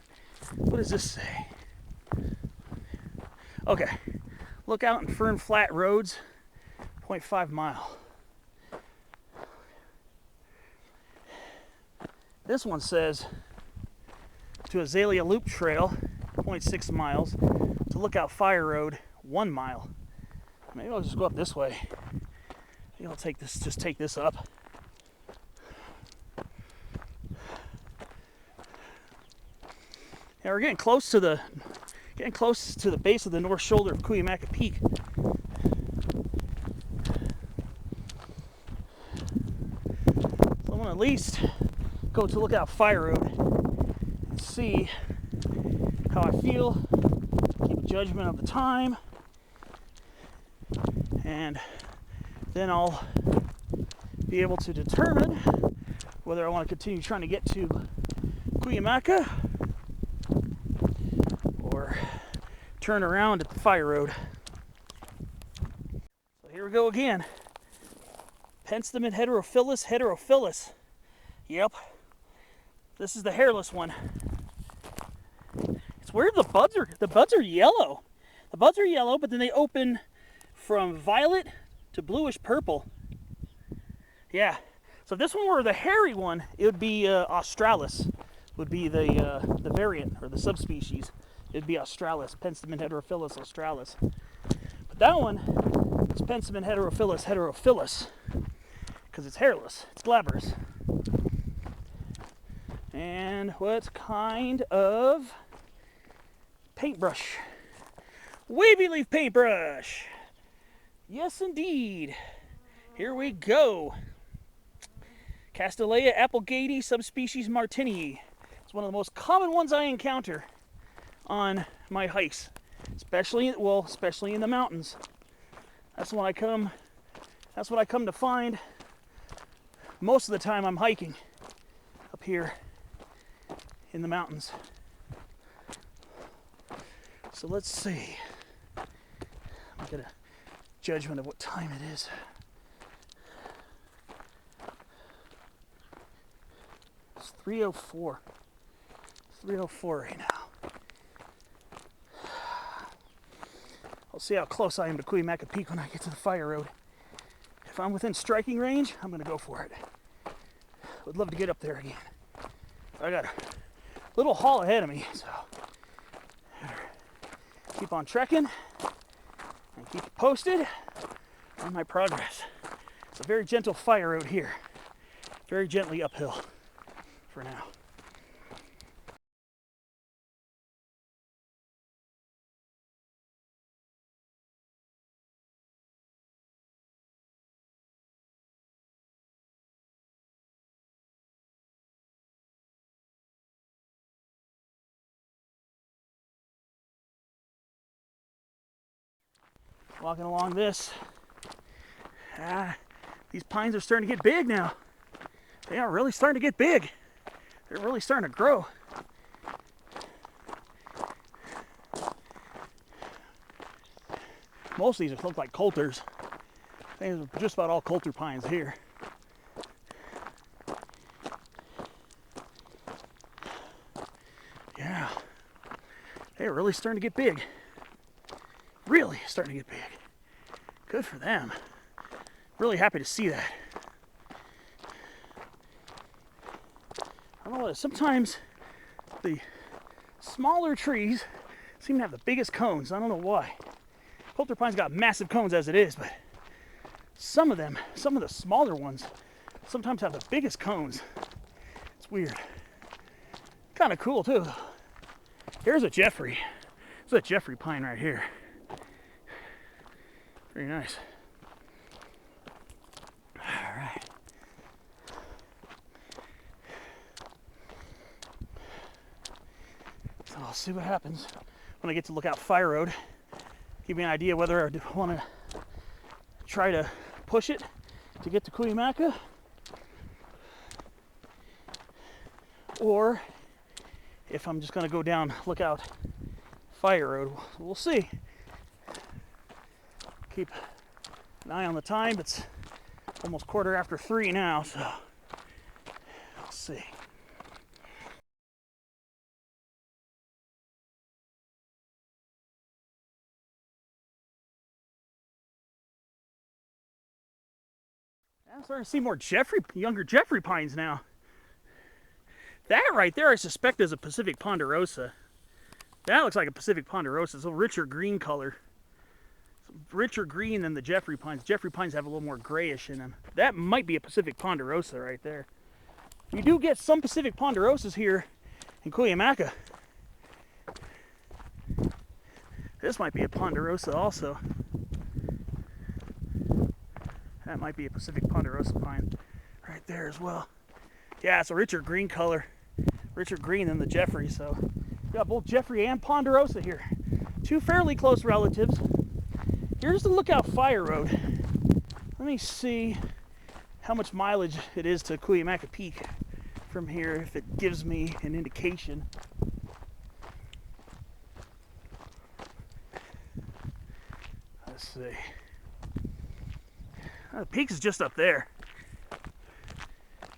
Road. What does this say? Okay. Look out in Fern Flat Roads, 0.5 mile. This one says to Azalea Loop Trail, 0.6 miles, to Lookout Fire Road, 1 mile. Maybe I'll just go up this way. Maybe I'll take this, just take this up. Yeah, we're getting close to the base of the north shoulder of Cuyamaca Peak. So I'm gonna at least go to Lookout Fire Road and see how I feel, keep a judgment of the time, and then I'll be able to determine whether I want to continue trying to get to Cuyamaca or turn around at the Fire Road. So here we go again. Penstemon heterophyllus. Yep. This is the hairless one. It's weird, the buds are yellow. The buds are yellow, but then they open from violet to bluish purple. Yeah. So if this one were the hairy one, it would be Australis. Would be the variant or the subspecies. It'd be Australis, Penstemon heterophyllus australis. But that one is Penstemon heterophyllus because it's hairless. It's glabrous. And what kind of paintbrush? Wavy leaf paintbrush. Yes, indeed. Here we go. Castanea applegate subspecies martinii. It's one of the most common ones I encounter on my hikes, especially in the mountains. That's what I come to find most of the time I'm hiking up here in the mountains. So let's see. I'll get a judgment of what time it is. It's 3:04. 3:04 right now. I'll see how close I am to Cuyamaca Peak when I get to the Fire Road. If I'm within striking range, I'm going to go for it. Would love to get up there again. I got a little haul ahead of me, so keep on trekking and keep you posted on my progress. It's a very gentle fire road here, very gently uphill for now. Walking along this. These pines are starting to get big now. They are really starting to get big. They're really starting to grow. Most of these look like coulters. I think it's just about all coulter pines here. Yeah, they're really starting to get big. Really starting to get big. Good for them. Really happy to see that. I don't know what, sometimes the smaller trees seem to have the biggest cones. I don't know why. Coulter pines got massive cones as it is, but some of them, some of the smaller ones, sometimes have the biggest cones. It's weird. Kind of cool too. Here's a Jeffrey. There's a Jeffrey pine right here. Pretty nice. All right. So I'll see what happens when I get to Lookout Fire Road. Give me an idea whether I want to try to push it to get to Cuyamaca, or if I'm just going to go down Lookout Fire Road. We'll see. Keep an eye on the time. It's almost 3:15 now, so we'll see. I'm starting to see more younger Jeffrey pines now. That right there I suspect is a Pacific ponderosa. That looks like a Pacific ponderosa. It's a richer green color. It's richer green than the Jeffrey pines. Jeffrey pines have a little more grayish in them. That might be a Pacific ponderosa right there. You do get some Pacific ponderosas here in Cuyamaca. This might be a ponderosa also. That might be a Pacific ponderosa pine right there as well. Yeah, it's a richer green color. Richer green than the Jeffrey, so you got both Jeffrey and ponderosa here. Two fairly close relatives. Here's the Lookout Fire Road. Let me see how much mileage it is to Cuyamaca Peak from here, if it gives me an indication. Let's see. The peak is just up there,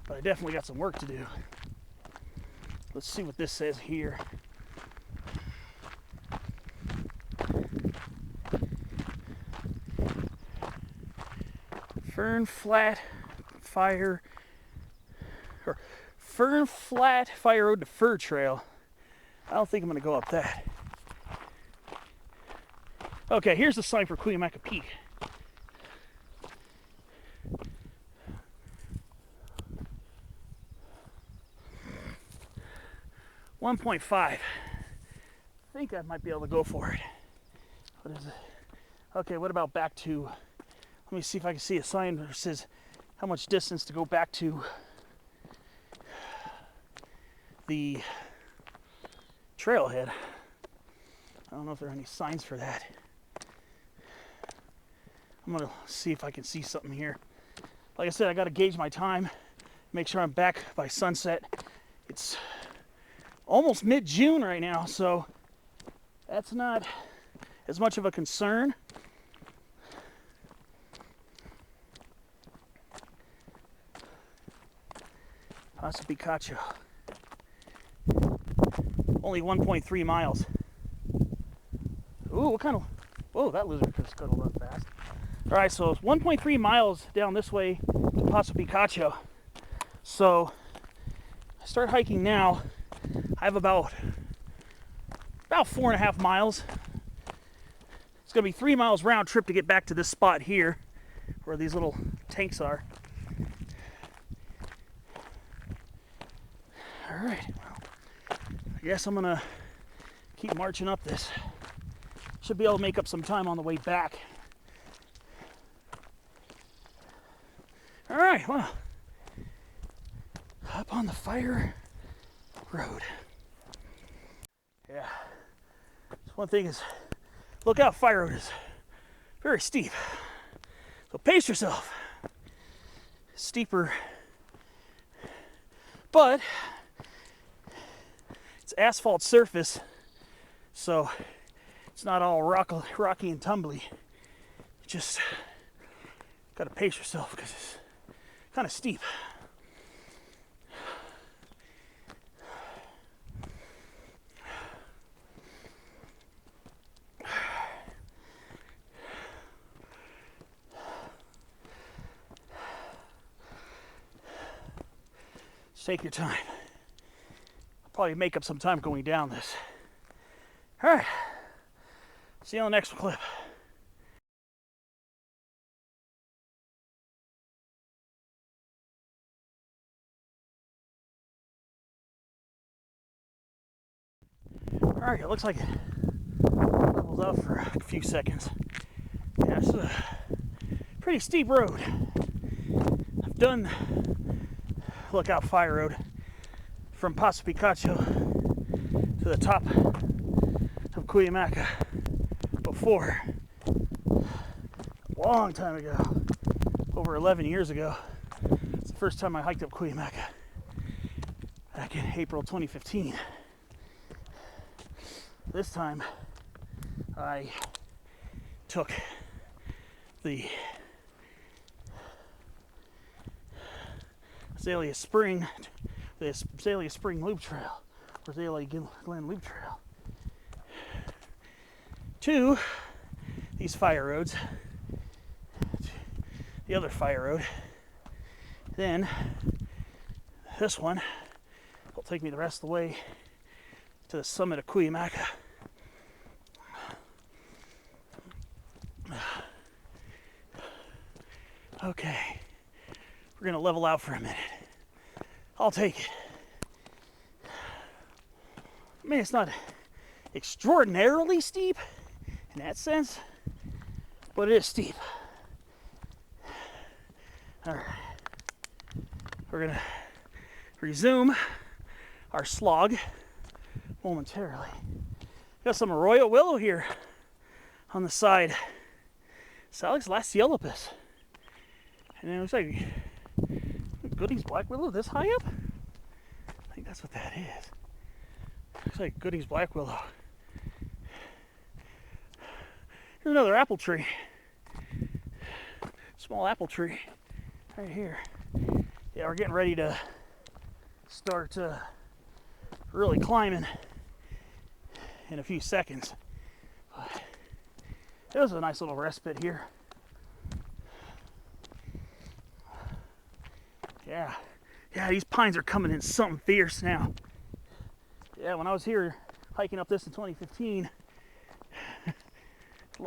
but I definitely got some work to do. Let's see what this says here. Fern Flat Fire Road to Fur Trail. I don't think I'm going to go up that. Okay, here's the sign for Cuyamaca Peak. .5. I think I might be able to go for it. What is it? Okay, what about back to... Let me see if I can see a sign that says how much distance to go back to the trailhead. I don't know if there are any signs for that. I'm going to see if I can see something here. Like I said, I got to gauge my time, make sure I'm back by sunset. It's almost mid-June right now, so that's not as much of a concern. Paso Picacho. Only 1.3 miles. Ooh, what kind of... Whoa, that lizard could scuttle up fast. All right, so it's 1.3 miles down this way to Paso Picacho. So I start hiking now. I have about 4.5 miles. It's gonna be 3 miles round trip to get back to this spot here where these little tanks are. All right, well, I guess I'm gonna keep marching up this. Should be able to make up some time on the way back. All right, well, up on the fire road. Yeah, so one thing is, Lookout Fire Road is very steep. So pace yourself. Steeper, but it's asphalt surface, so it's not all rocky and tumbly. You just gotta pace yourself because it's kind of steep. Just take your time. I'll probably make up some time going down this. All right. See you on the next clip. All right, it looks like it levels out for a few seconds. Yeah, this is a pretty steep road. I've done Lookout Fire Road from Paso Picacho to the top of Cuyamaca before, a long time ago, over 11 years ago. It's the first time I hiked up Cuyamaca, back in April 2015. This time I took the Azalea Spring Loop Trail, or Azalea Glen Loop Trail, to these fire roads, the other fire road. Then this one will take me the rest of the way to the summit of Cuyamaca. Okay, we're gonna level out for a minute. I'll take it. I mean, it's not extraordinarily steep in that sense, but it is steep. All right, we're gonna resume our slog momentarily. Got some arroyo willow here on the side. Salix lasiolipus. And it looks like Gooding's black willow this high up? I think that's what that is. Looks like Gooding's black willow. Here's another apple tree. Small apple tree right here. Yeah, we're getting ready to start really climbing in a few seconds. But it was a nice little respite here. Yeah, these pines are coming in something fierce now. Yeah, when I was here hiking up this in 2015,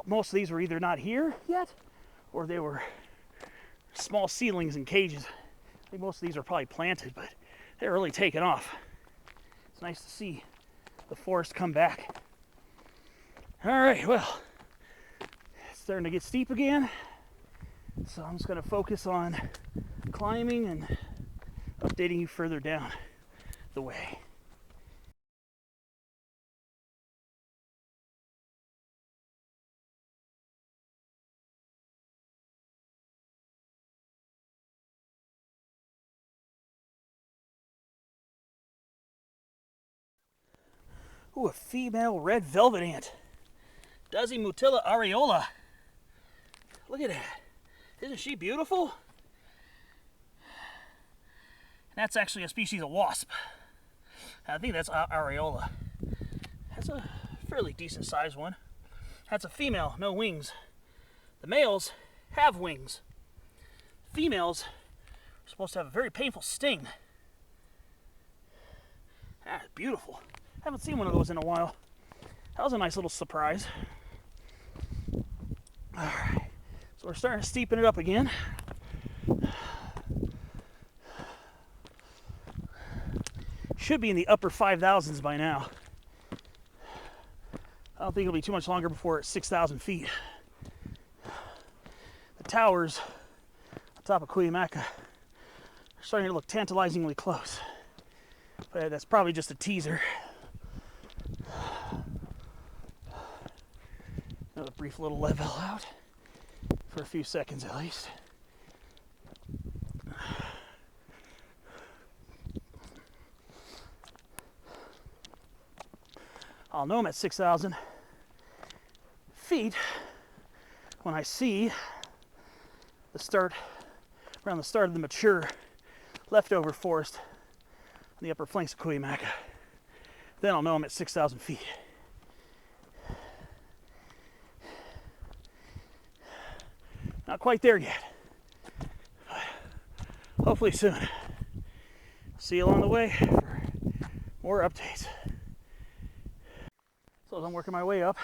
most of these were either not here yet, or they were small seedlings in cages. I think most of these are probably planted, but they're really taking off. It's nice to see the forest come back. All right, well, it's starting to get steep again, so I'm just going to focus on climbing and updating you further down the way. Ooh, a female red velvet ant. Mutilla areola. Look at that. Isn't she beautiful? That's actually a species of wasp. I think that's areola. That's a fairly decent sized one. That's a female, no wings. The males have wings. Females are supposed to have a very painful sting. That's beautiful. Haven't seen one of those in a while. That was a nice little surprise. All right, so we're starting to steepen it up again. Should be in the upper 5,000s by now. I don't think it'll be too much longer before it's 6,000 feet. The towers on top of Cuyamaca are starting to look tantalizingly close. But that's probably just a teaser. Another brief little level out. for a few seconds at least. I'll know I'm at 6,000 feet when I see the start, around the start of the mature leftover forest on the upper flanks of Cuyamaca. Then I'll know I'm at 6,000 feet. Not quite there yet, but hopefully soon. See you along the way for more updates. So as I'm working my way up,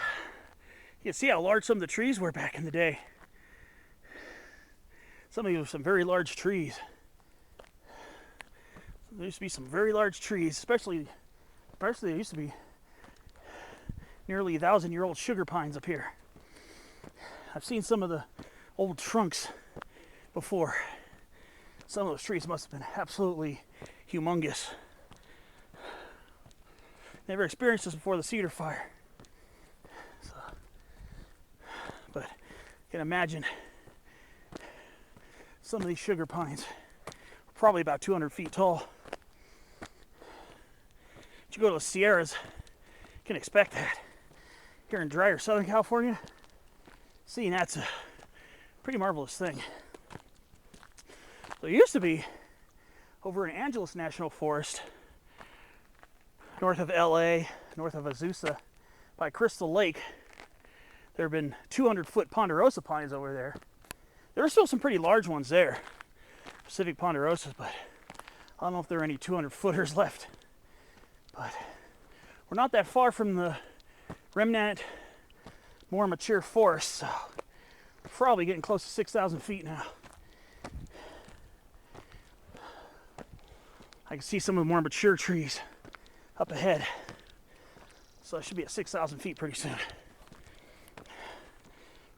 you can see how large some of the trees were back in the day. Some of these were some very large trees. There used to be some very large trees, especially there used to be nearly 1,000-year-old sugar pines up here. I've seen some of the old trunks before. Some of those trees must have been absolutely humongous. Never experienced this before the cedar fire. So, but you can imagine some of these sugar pines were probably about 200 feet tall. If you go to the Sierras, you can expect that. Here in drier Southern California, seeing that's a pretty marvelous thing. There used to be, over in Angeles National Forest, north of LA, north of Azusa, by Crystal Lake, there have been 200-foot ponderosa pines over there. There are still some pretty large ones there, Pacific ponderosas, but I don't know if there are any 200-footers left. But we're not that far from the remnant, more mature forest, so we're probably getting close to 6,000 feet now. I can see some of the more mature trees up ahead, so I should be at 6,000 feet pretty soon.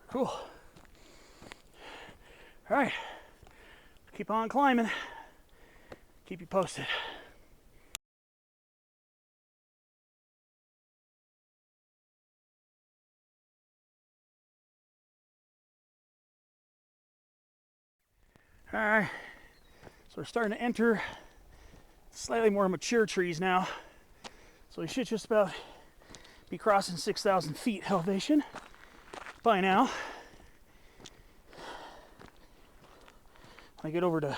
Cool. All right, keep on climbing. Keep you posted. All right, so we're starting to enter slightly more mature trees now. So we should just about be crossing 6,000 feet elevation by now. When I get over to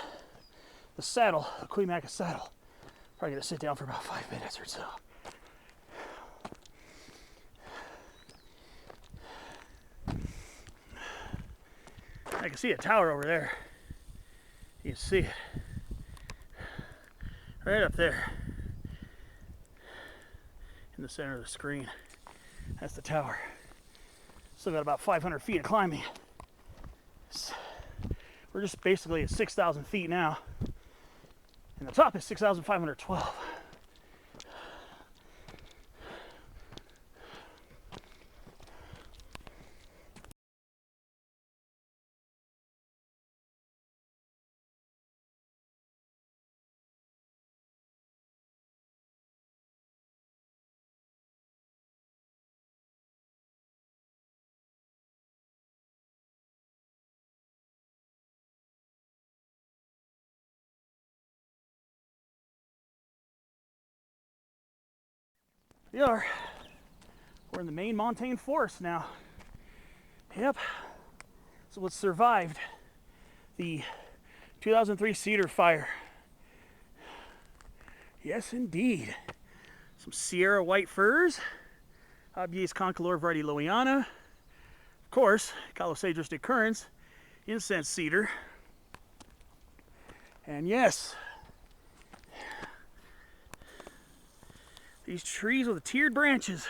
the saddle, the Cuyamaca saddle, probably gonna sit down for about 5 minutes or so. I can see a tower over there. You can see it right up there in the center of the screen. That's the tower. Still got about 500 feet of climbing. We're just basically at 6,000 feet now, and the top is 6,512. We are. We're in the main montane forest now. Yep. So what survived the 2003 cedar fire? Yes, indeed. Some Sierra white firs, Abies concolor variety Lowiana, of course, Calocedrus decurrens, incense cedar, and yes, these trees with the tiered branches,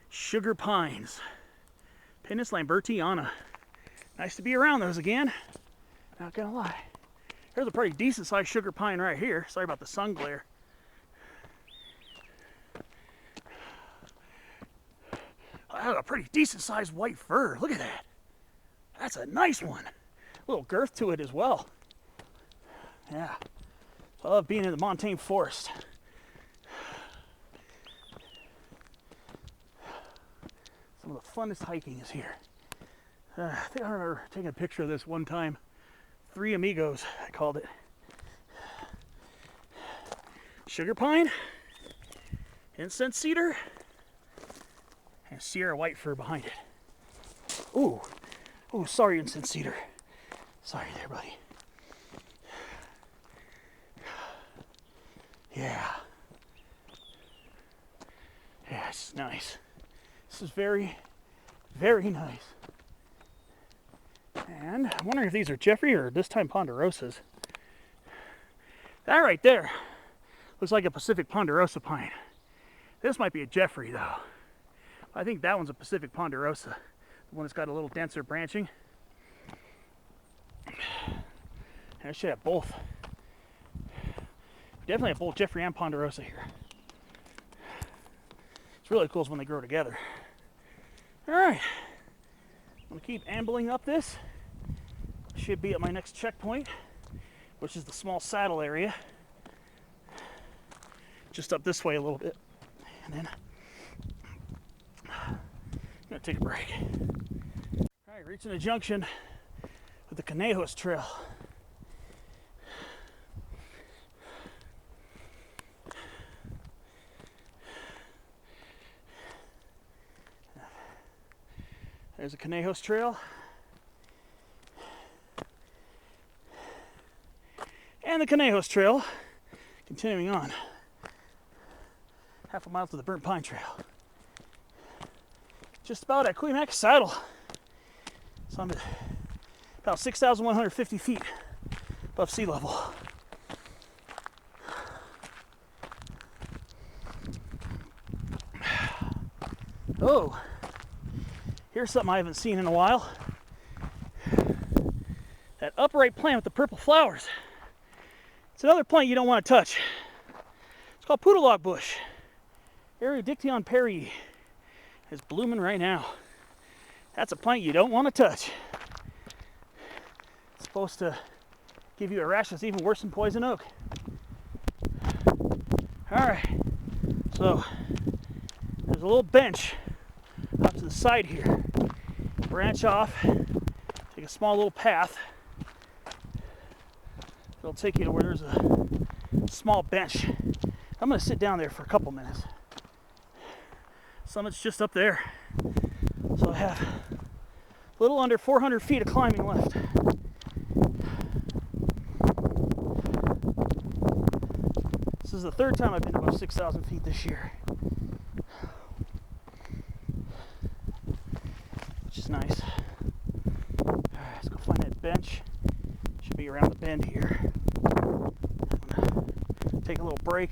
sugar pines, Pinus lambertiana. Nice to be around those again, not gonna lie. There's a pretty decent sized sugar pine right here. Sorry about the sun glare. I have a pretty decent sized white fir. Look at that. That's a nice one. A little girth to it as well. Yeah. I love being in the montane forest. Some of the funnest hiking is here. I think I remember taking a picture of this one time. Three Amigos, I called it. Sugar pine, incense cedar, and Sierra white fir behind it. Ooh, sorry, incense cedar. Sorry there, buddy. Yeah. Yeah, it's nice. This is very, very nice. And I'm wondering if these are Jeffrey or this time Ponderosas. That right there looks like a Pacific Ponderosa pine. This might be a Jeffrey though. I think that one's a Pacific Ponderosa. The one that's got a little denser branching. And I should have both. Definitely have both Jeffrey and Ponderosa here. It's really cool when they grow together. Alright. I'm going to keep ambling up this. Should be at my next checkpoint, which is the small saddle area. Just up this way a little bit. And then I'm going to take a break. Alright, reaching a junction with the Conejos Trail. There's a Conejos Trail. And the Conejos Trail, continuing on. Half a mile to the Burnt Pine Trail. Just about at Cuyamaca Saddle. So I'm at about 6,150 feet above sea level. Oh, here's something I haven't seen in a while. That upright plant with the purple flowers. It's another plant you don't want to touch. It's called poodle log bush. Erudiction perry is blooming right now. That's a plant you don't want to touch. It's supposed to give you a rash that's even worse than poison oak. Alright, so there's a little bench off to the side here. Branch off, take a small little path. It'll take you to where there's a small bench. I'm going to sit down there for a couple minutes. Summit's just up there. So I have a little under 400 feet of climbing left. This is the third time I've been above 6,000 feet this year. Which is nice. Alright, let's go find that bench. Should be around the bend here. Take a little break,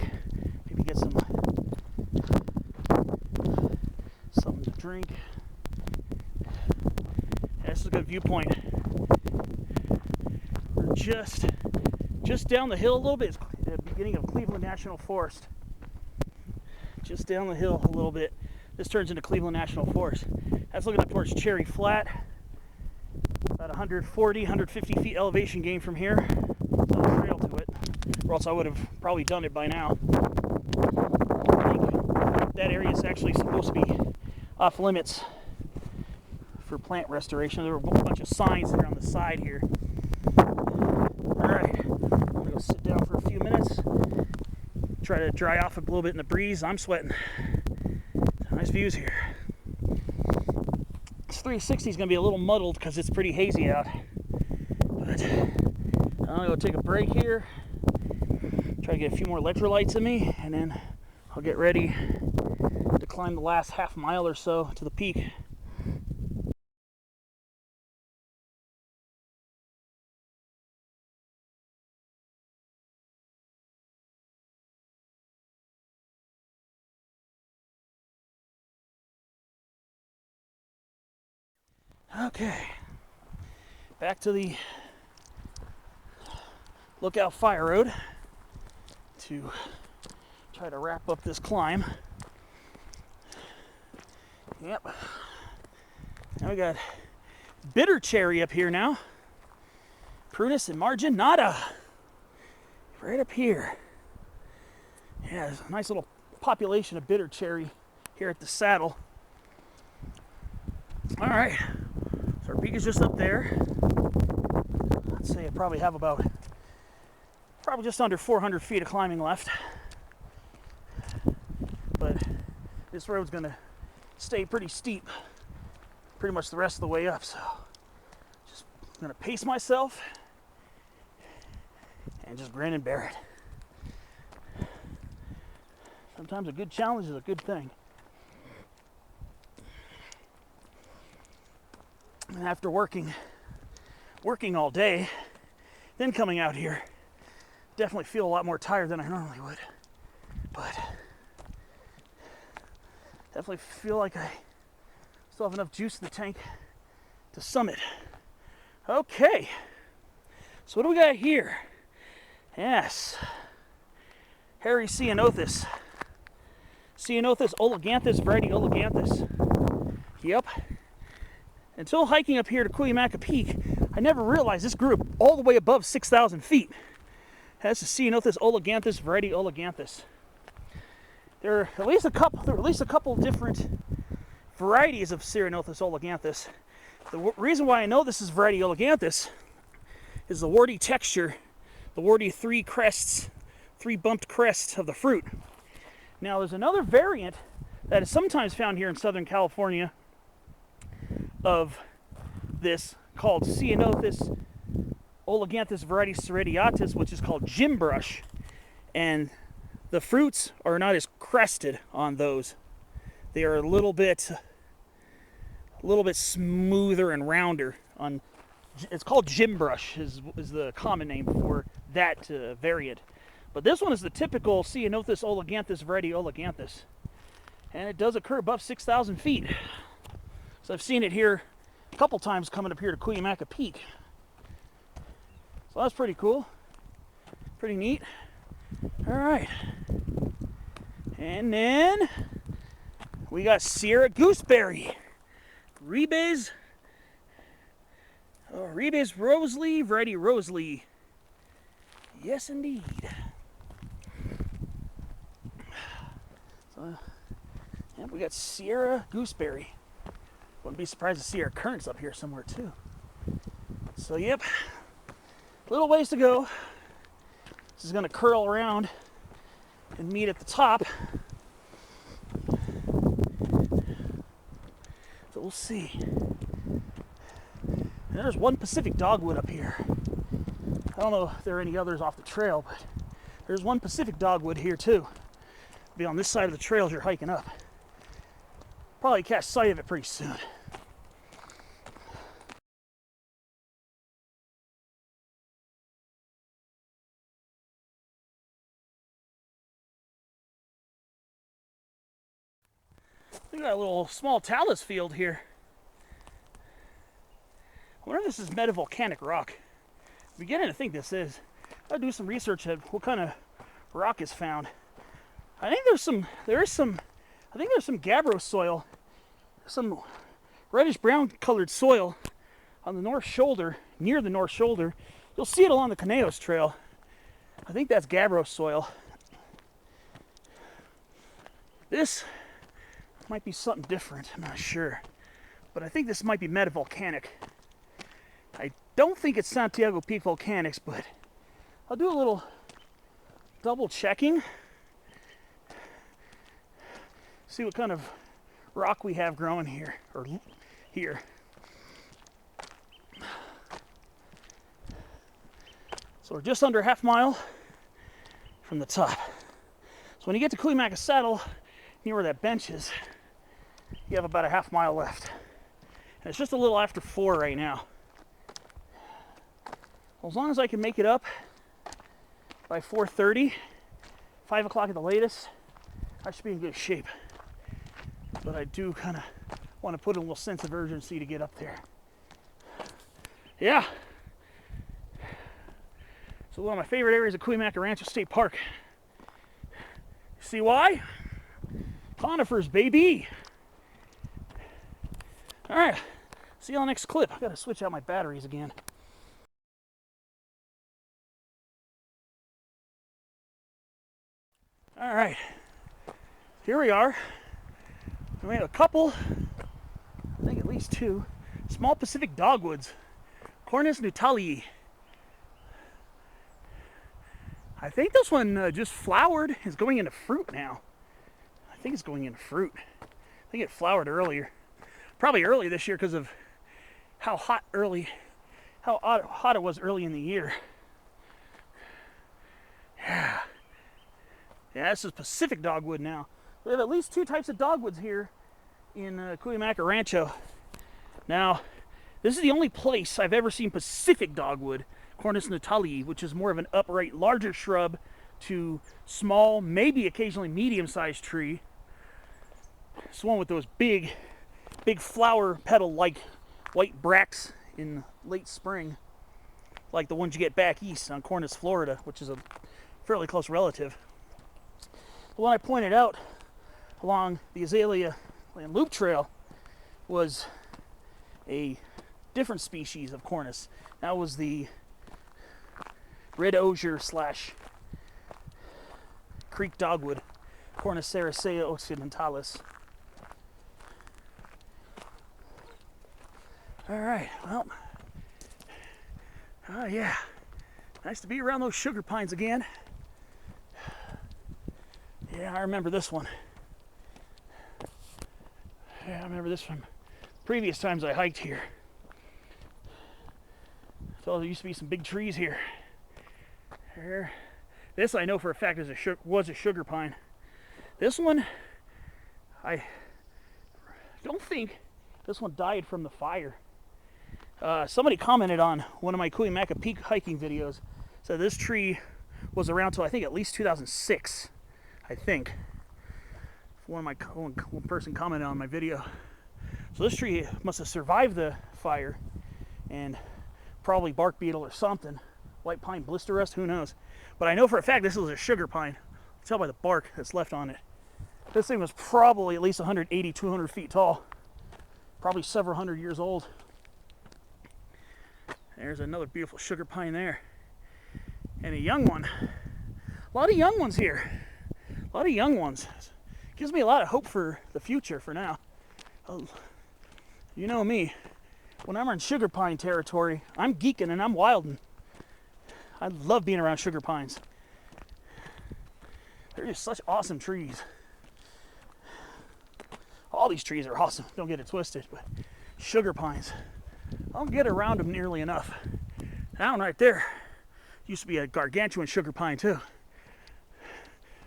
maybe get something to drink. Yeah, this is a good viewpoint. We're just down the hill a little bit. It's the beginning of Cleveland National Forest. Just down the hill a little bit. This turns into Cleveland National Forest. That's looking up towards Cherry Flat. About 140, 150 feet elevation gain from here. There's a trail to it, or else I would have probably done it by now. I think that area is actually supposed to be off limits for plant restoration. There were a bunch of signs there on the side here. Alright, I'm going to go sit down for a few minutes. Try to dry off a little bit in the breeze. I'm sweating. Nice views here. This 360 is going to be a little muddled because it's pretty hazy out. But I'm going to go take a break here. Try to get a few more electrolytes in me, and then I'll get ready to climb the last half mile or so to the peak. Okay, back to the Lookout Fire Road to try to wrap up this climb. Yep. Now we got bitter cherry up here now. Prunus and marginata. Right up here. Yeah, there's a nice little population of bitter cherry here at the saddle. All right. So Our peak is just up there. I'd say I probably have about, probably just under 400 feet of climbing left. But this road's gonna stay pretty steep pretty much the rest of the way up, so just gonna pace myself and just grin and bear it. Sometimes a good challenge is a good thing. And after working all day, then coming out here, definitely feel a lot more tired than I normally would. But definitely feel like I still have enough juice in the tank to summit. Okay, so what do we got here? Yes, hairy ceanothus. Ceanothus oleganthus, variety oleganthus. Yep. Until hiking up here to Cuyamaca Peak, I never realized this grew all the way above 6,000 feet. That's the Ceanothus oleganthus, variety oleganthus. There are at least a couple different varieties of Ceanothus oleganthus. The reason why I know this is variety oleganthus is the warty texture, the warty three bumped crests of the fruit. Now there's another variant that is sometimes found here in Southern California of this called Ceanothus oleganthus variety serratiatus, which is called gym brush, and the fruits are not as crested on those. They are a little bit smoother and rounder. It's called gym brush is the common name for that variant. But this one is the typical Ceanothus oleganthus variety oleganthus, and it does occur above 6,000 feet. So I've seen it here a couple times coming up here to Cuyamaca Peak. So that's pretty cool. Pretty neat. All right. And then we got Sierra gooseberry. Rebes Roselee, variety Roselee. Yes, indeed. So, yeah, we got Sierra gooseberry. Wouldn't be surprised to see our currants up here somewhere too. So yep, little ways to go. This is gonna curl around and meet at the top. So we'll see. And there's one Pacific dogwood up here. I don't know if there are any others off the trail, but there's one Pacific dogwood here too. It'll be on this side of the trail as you're hiking up. Probably catch sight of it pretty soon. We got a little small talus field here. I wonder if this is metavolcanic rock. I'm beginning to think this is. I'll do some research at what kind of rock is found. I think there's some gabbro soil, some reddish brown colored soil on the north shoulder, near the north shoulder. You'll see it along the Conejos Trail. I think that's gabbro soil. This might be something different, I'm not sure. But I think this might be metavolcanic. I don't think it's Santiago Peak volcanics, but I'll do a little double checking. See what kind of rock we have growing here, or here. So we're just under a half mile from the top. So when you get to Cuyamaca Saddle, near where that bench is, you have about a half mile left. And it's just a little after 4 right now. Well, as long as I can make it up by 4:30, 5 o'clock at the latest, I should be in good shape. But I do kind of want to put a little sense of urgency to get up there. Yeah. So one of my favorite areas of Cuyamaca Rancho State Park. See why? Conifers, baby. All right. See you on the next clip. I got to switch out my batteries again. All right. Here we are. We made a couple, I think at least 2 Small Pacific dogwoods. Cornus nutalii. I think this one just flowered. Is going into fruit now. I think it's going into fruit. I think it flowered earlier. Probably early this year because of how hot it was early in the year. Yeah. Yeah, this is Pacific dogwood now. We have at least 2 types of dogwoods here in Cuyamaca Rancho. Now, this is the only place I've ever seen Pacific dogwood, Cornus nutalii, which is more of an upright, larger shrub to small, maybe occasionally medium-sized tree. It's one with those big flower petal-like white bracts in late spring, like the ones you get back east on Cornus, Florida, which is a fairly close relative. The one I pointed out along the Azalea Glen Loop Trail was a different species of Cornus. That was the red osier / creek dogwood, Cornus sericea occidentalis. All right, well, yeah, nice to be around those sugar pines again. Yeah, I remember this one. Yeah, I remember this from previous times I hiked here. So there used to be some big trees here. This I know for a fact was a sugar pine. This one, I don't think this one died from the fire. Somebody commented on one of my Cuyamaca Peak hiking videos, said this tree was around till I think at least 2006. I think one person commented on my video. So this tree must have survived the fire, and probably bark beetle or something, white pine blister rust, who knows. But I know for a fact this was a sugar pine. You can tell by the bark that's left on it. This thing was probably at least 180, 200 feet tall, probably several hundred years old. There's another beautiful sugar pine there, and a young one. A lot of young ones here. A lot of young ones. Gives me a lot of hope for the future for now. You know me. When I'm in sugar pine territory, I'm geeking and I'm wilding. I love being around sugar pines. They're just such awesome trees. All these trees are awesome. Don't get it twisted, but sugar pines, I don't get around them nearly enough. That one right there used to be a gargantuan sugar pine too.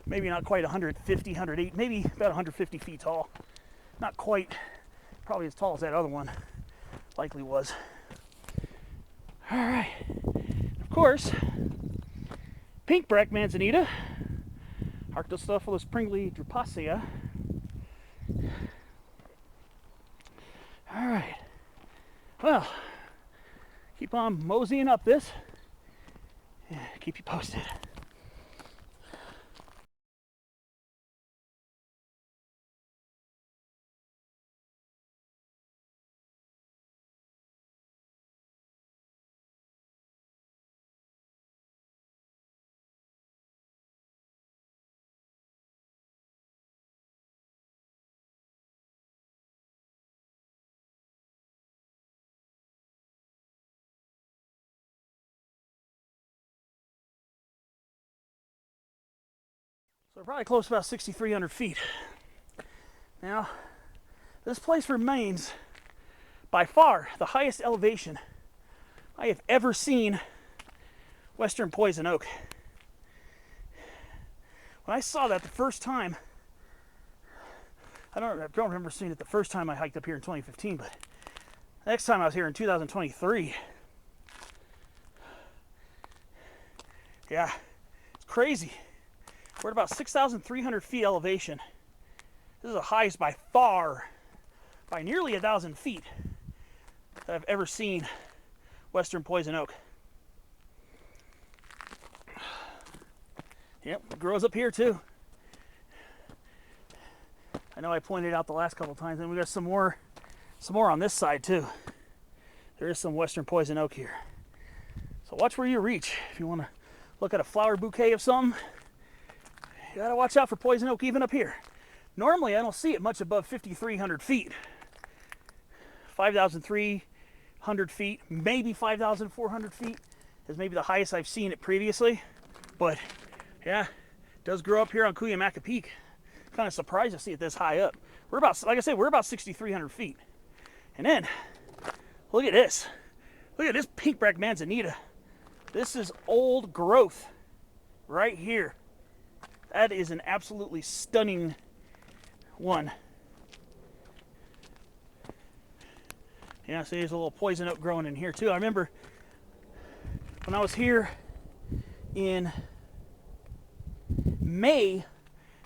Maybe not quite 150, 108, maybe about 150 feet tall. Not quite, probably as tall as that other one likely was. All right, of course, pink black manzanita, Arctostaphylos pringli drupacea. All right, well, keep on moseying up this. Yeah, keep you posted. So we're probably close to about 6,300 feet. Now, this place remains by far the highest elevation I have ever seen western poison oak. When I saw that the first time, I don't remember seeing it the first time I hiked up here in 2015, but the next time I was here in 2023. Yeah, it's crazy. We're at about 6,300 feet elevation. This is the highest by far, by nearly 1,000 feet, that I've ever seen western poison oak. Yep, it grows up here too. I know I pointed out the last couple times, and we got some more on this side too. There is some western poison oak here. So watch where you reach. If you want to look at a flower bouquet of something, you gotta watch out for poison oak even up here. Normally I don't see it much above 5,300 feet. 5,003, 5,400 feet, maybe 5,400 feet is maybe the highest I've seen it previously. But yeah, it does grow up here on Cuyamaca Peak. Kind of surprised to see it this high up. We're about, like I said, we're about 6,300 feet. And then, look at this. Look at this pinkback manzanita. This is old growth right here. That is an absolutely stunning one. Yeah, see, there's a little poison oak growing in here too. I remember when I was here in May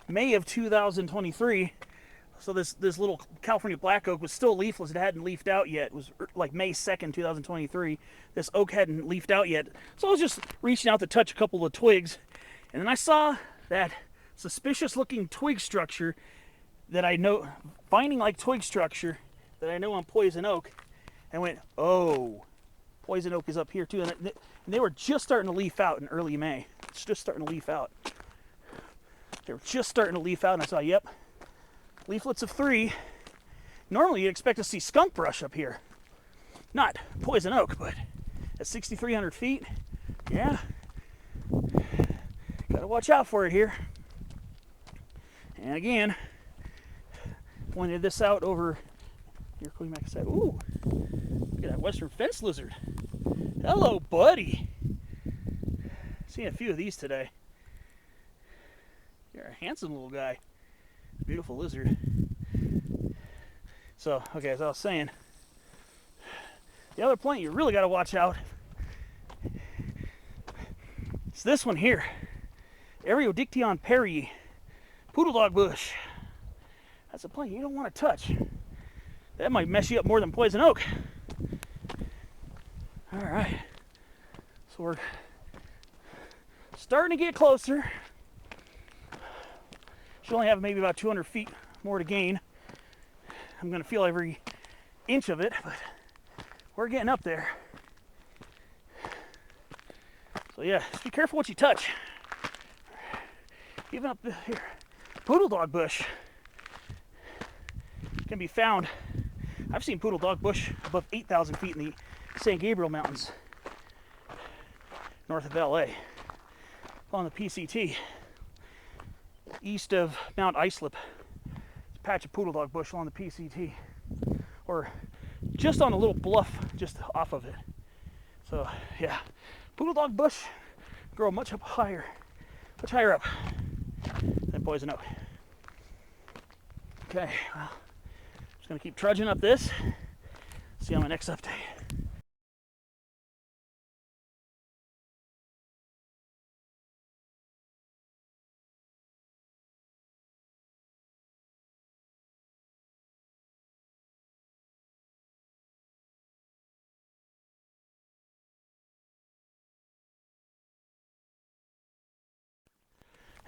of 2023, so this little California black oak was still leafless. It hadn't leafed out yet. It was like May 2nd, 2023. This oak hadn't leafed out yet. So I was just reaching out to touch a couple of twigs. And then I saw that suspicious looking twig structure that I know, finding like twig structure that I know on poison oak. And went, oh, poison oak is up here too. And they were just starting to leaf out in early May. It's just starting to leaf out. They were just starting to leaf out, and I saw, yep, leaflets of 3. Normally you'd expect to see skunk brush up here. Not poison oak, but at 6,300 feet, yeah. Gotta watch out for it here. And again, pointed this out over here, Cuyamaca side. Ooh, look at that western fence lizard. Hello, buddy. Seen a few of these today. You're a handsome little guy. Beautiful lizard. So, okay, as I was saying, the other plant you really got to watch out is this one here. Eriodictyon perryi, poodle dog bush. That's a plant you don't want to touch. That might mess you up more than poison oak. All right, so we're starting to get closer. Should only have maybe about 200 feet more to gain. I'm going to feel every inch of it, but we're getting up there. So yeah, just be careful what you touch. Even up here, poodle dog bush can be found. I've seen poodle dog bush above 8,000 feet in the San Gabriel Mountains, north of LA, on the PCT. East of Mount Islip. It's a patch of poodle dog bush along the PCT, or just on a little bluff just off of it. So yeah, poodle dog bush grow much higher up than poison oak. Okay, well, just gonna keep trudging up this. See you on my next update.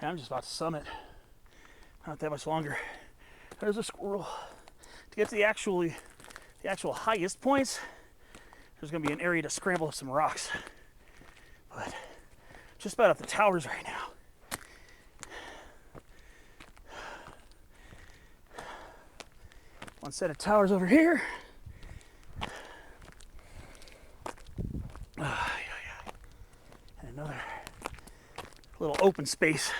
I'm just about to summit. Not that much longer. There's a squirrel. To get to the actual highest points, there's going to be an area to scramble up some rocks. But just about at the towers right now. One set of towers over here. And another little open space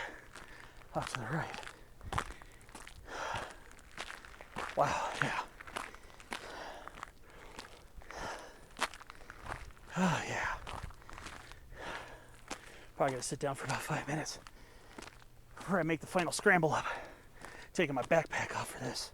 off to the right. Wow, yeah. Oh, yeah. Probably gonna sit down for about 5 minutes before I make the final scramble up. Taking my backpack off for this.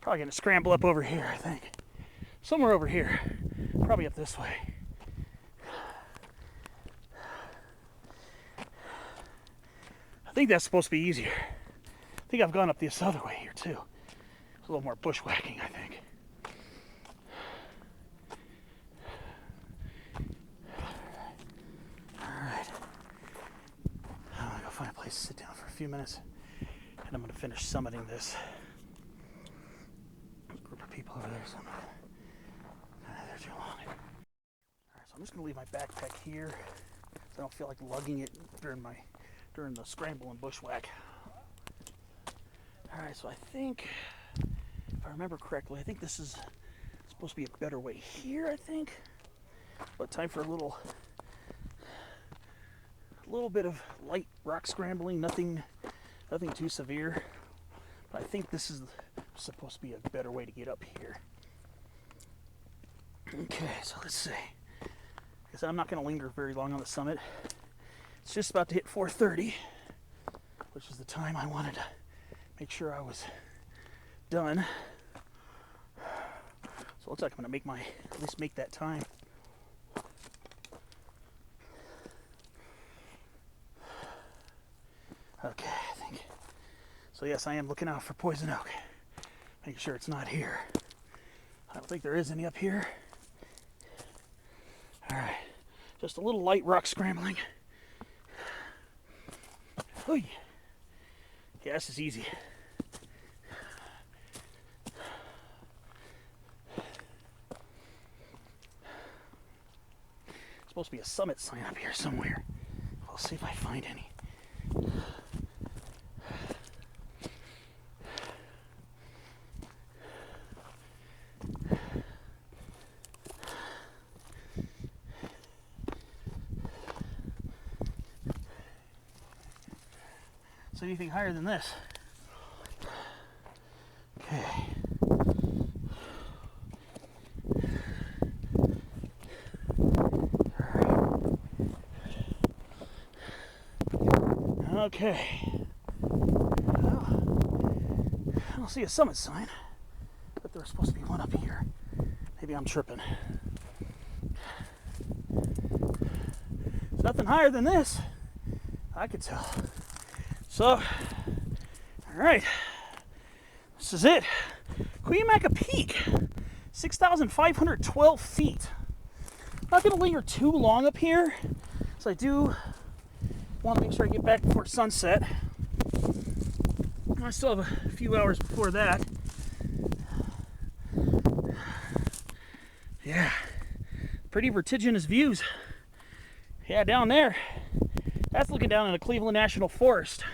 Probably gonna scramble up over here, I think. Somewhere over here. Probably up this way. I think that's supposed to be easier. I think I've gone up this other way here too. It's a little more bushwhacking, I think. Alright. I'm gonna go find a place to sit down for a few minutes, and I'm gonna finish summiting this. There's a group of people over there, so I'm not gonna there too long. Alright, so I'm just gonna leave my backpack here so I don't feel like lugging it during my during the scramble and bushwhack. All right, so I think, if I remember correctly, I think this is supposed to be a better way here, I think. But time for a little bit of light rock scrambling, nothing too severe. But I think this is supposed to be a better way to get up here. Okay, so let's see. Like I said, I'm not going to linger very long on the summit. It's just about to hit 4:30, which is the time I wanted to make sure I was done. So it looks like I'm going to at least make that time. Okay, I think. So yes, I am looking out for poison oak. Making sure it's not here. I don't think there is any up here. All right, just a little light rock scrambling. Oy. Yeah, this is easy. Supposed to be a summit sign up here somewhere. We'll see if I find any. Is anything higher than this? Okay. Okay. Well, I don't see a summit sign, but there's supposed to be one up here. Maybe I'm tripping. There's nothing higher than this, I could tell. So, all right, this is it. Cuyamaca Peak, 6,512 feet. I'm not going to linger too long up here, so I do want to make sure I get back before sunset. I still have a few hours before that. Yeah, pretty vertiginous views. Yeah, down there, that's looking down into Cleveland National Forest.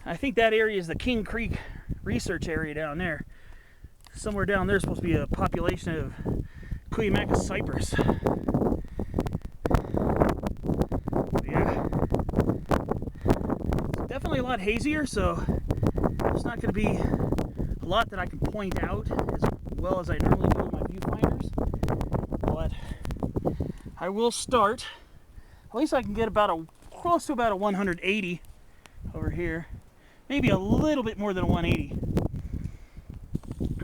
I think that area is the King Creek research area down there. Somewhere down there is supposed to be a population of Cuyamaca cypress. Yeah. Definitely a lot hazier, so there's not going to be a lot that I can point out as well as I normally do with my viewfinders. But I will start. At least I can get close to about a 180 over here. Maybe a little bit more than a 180.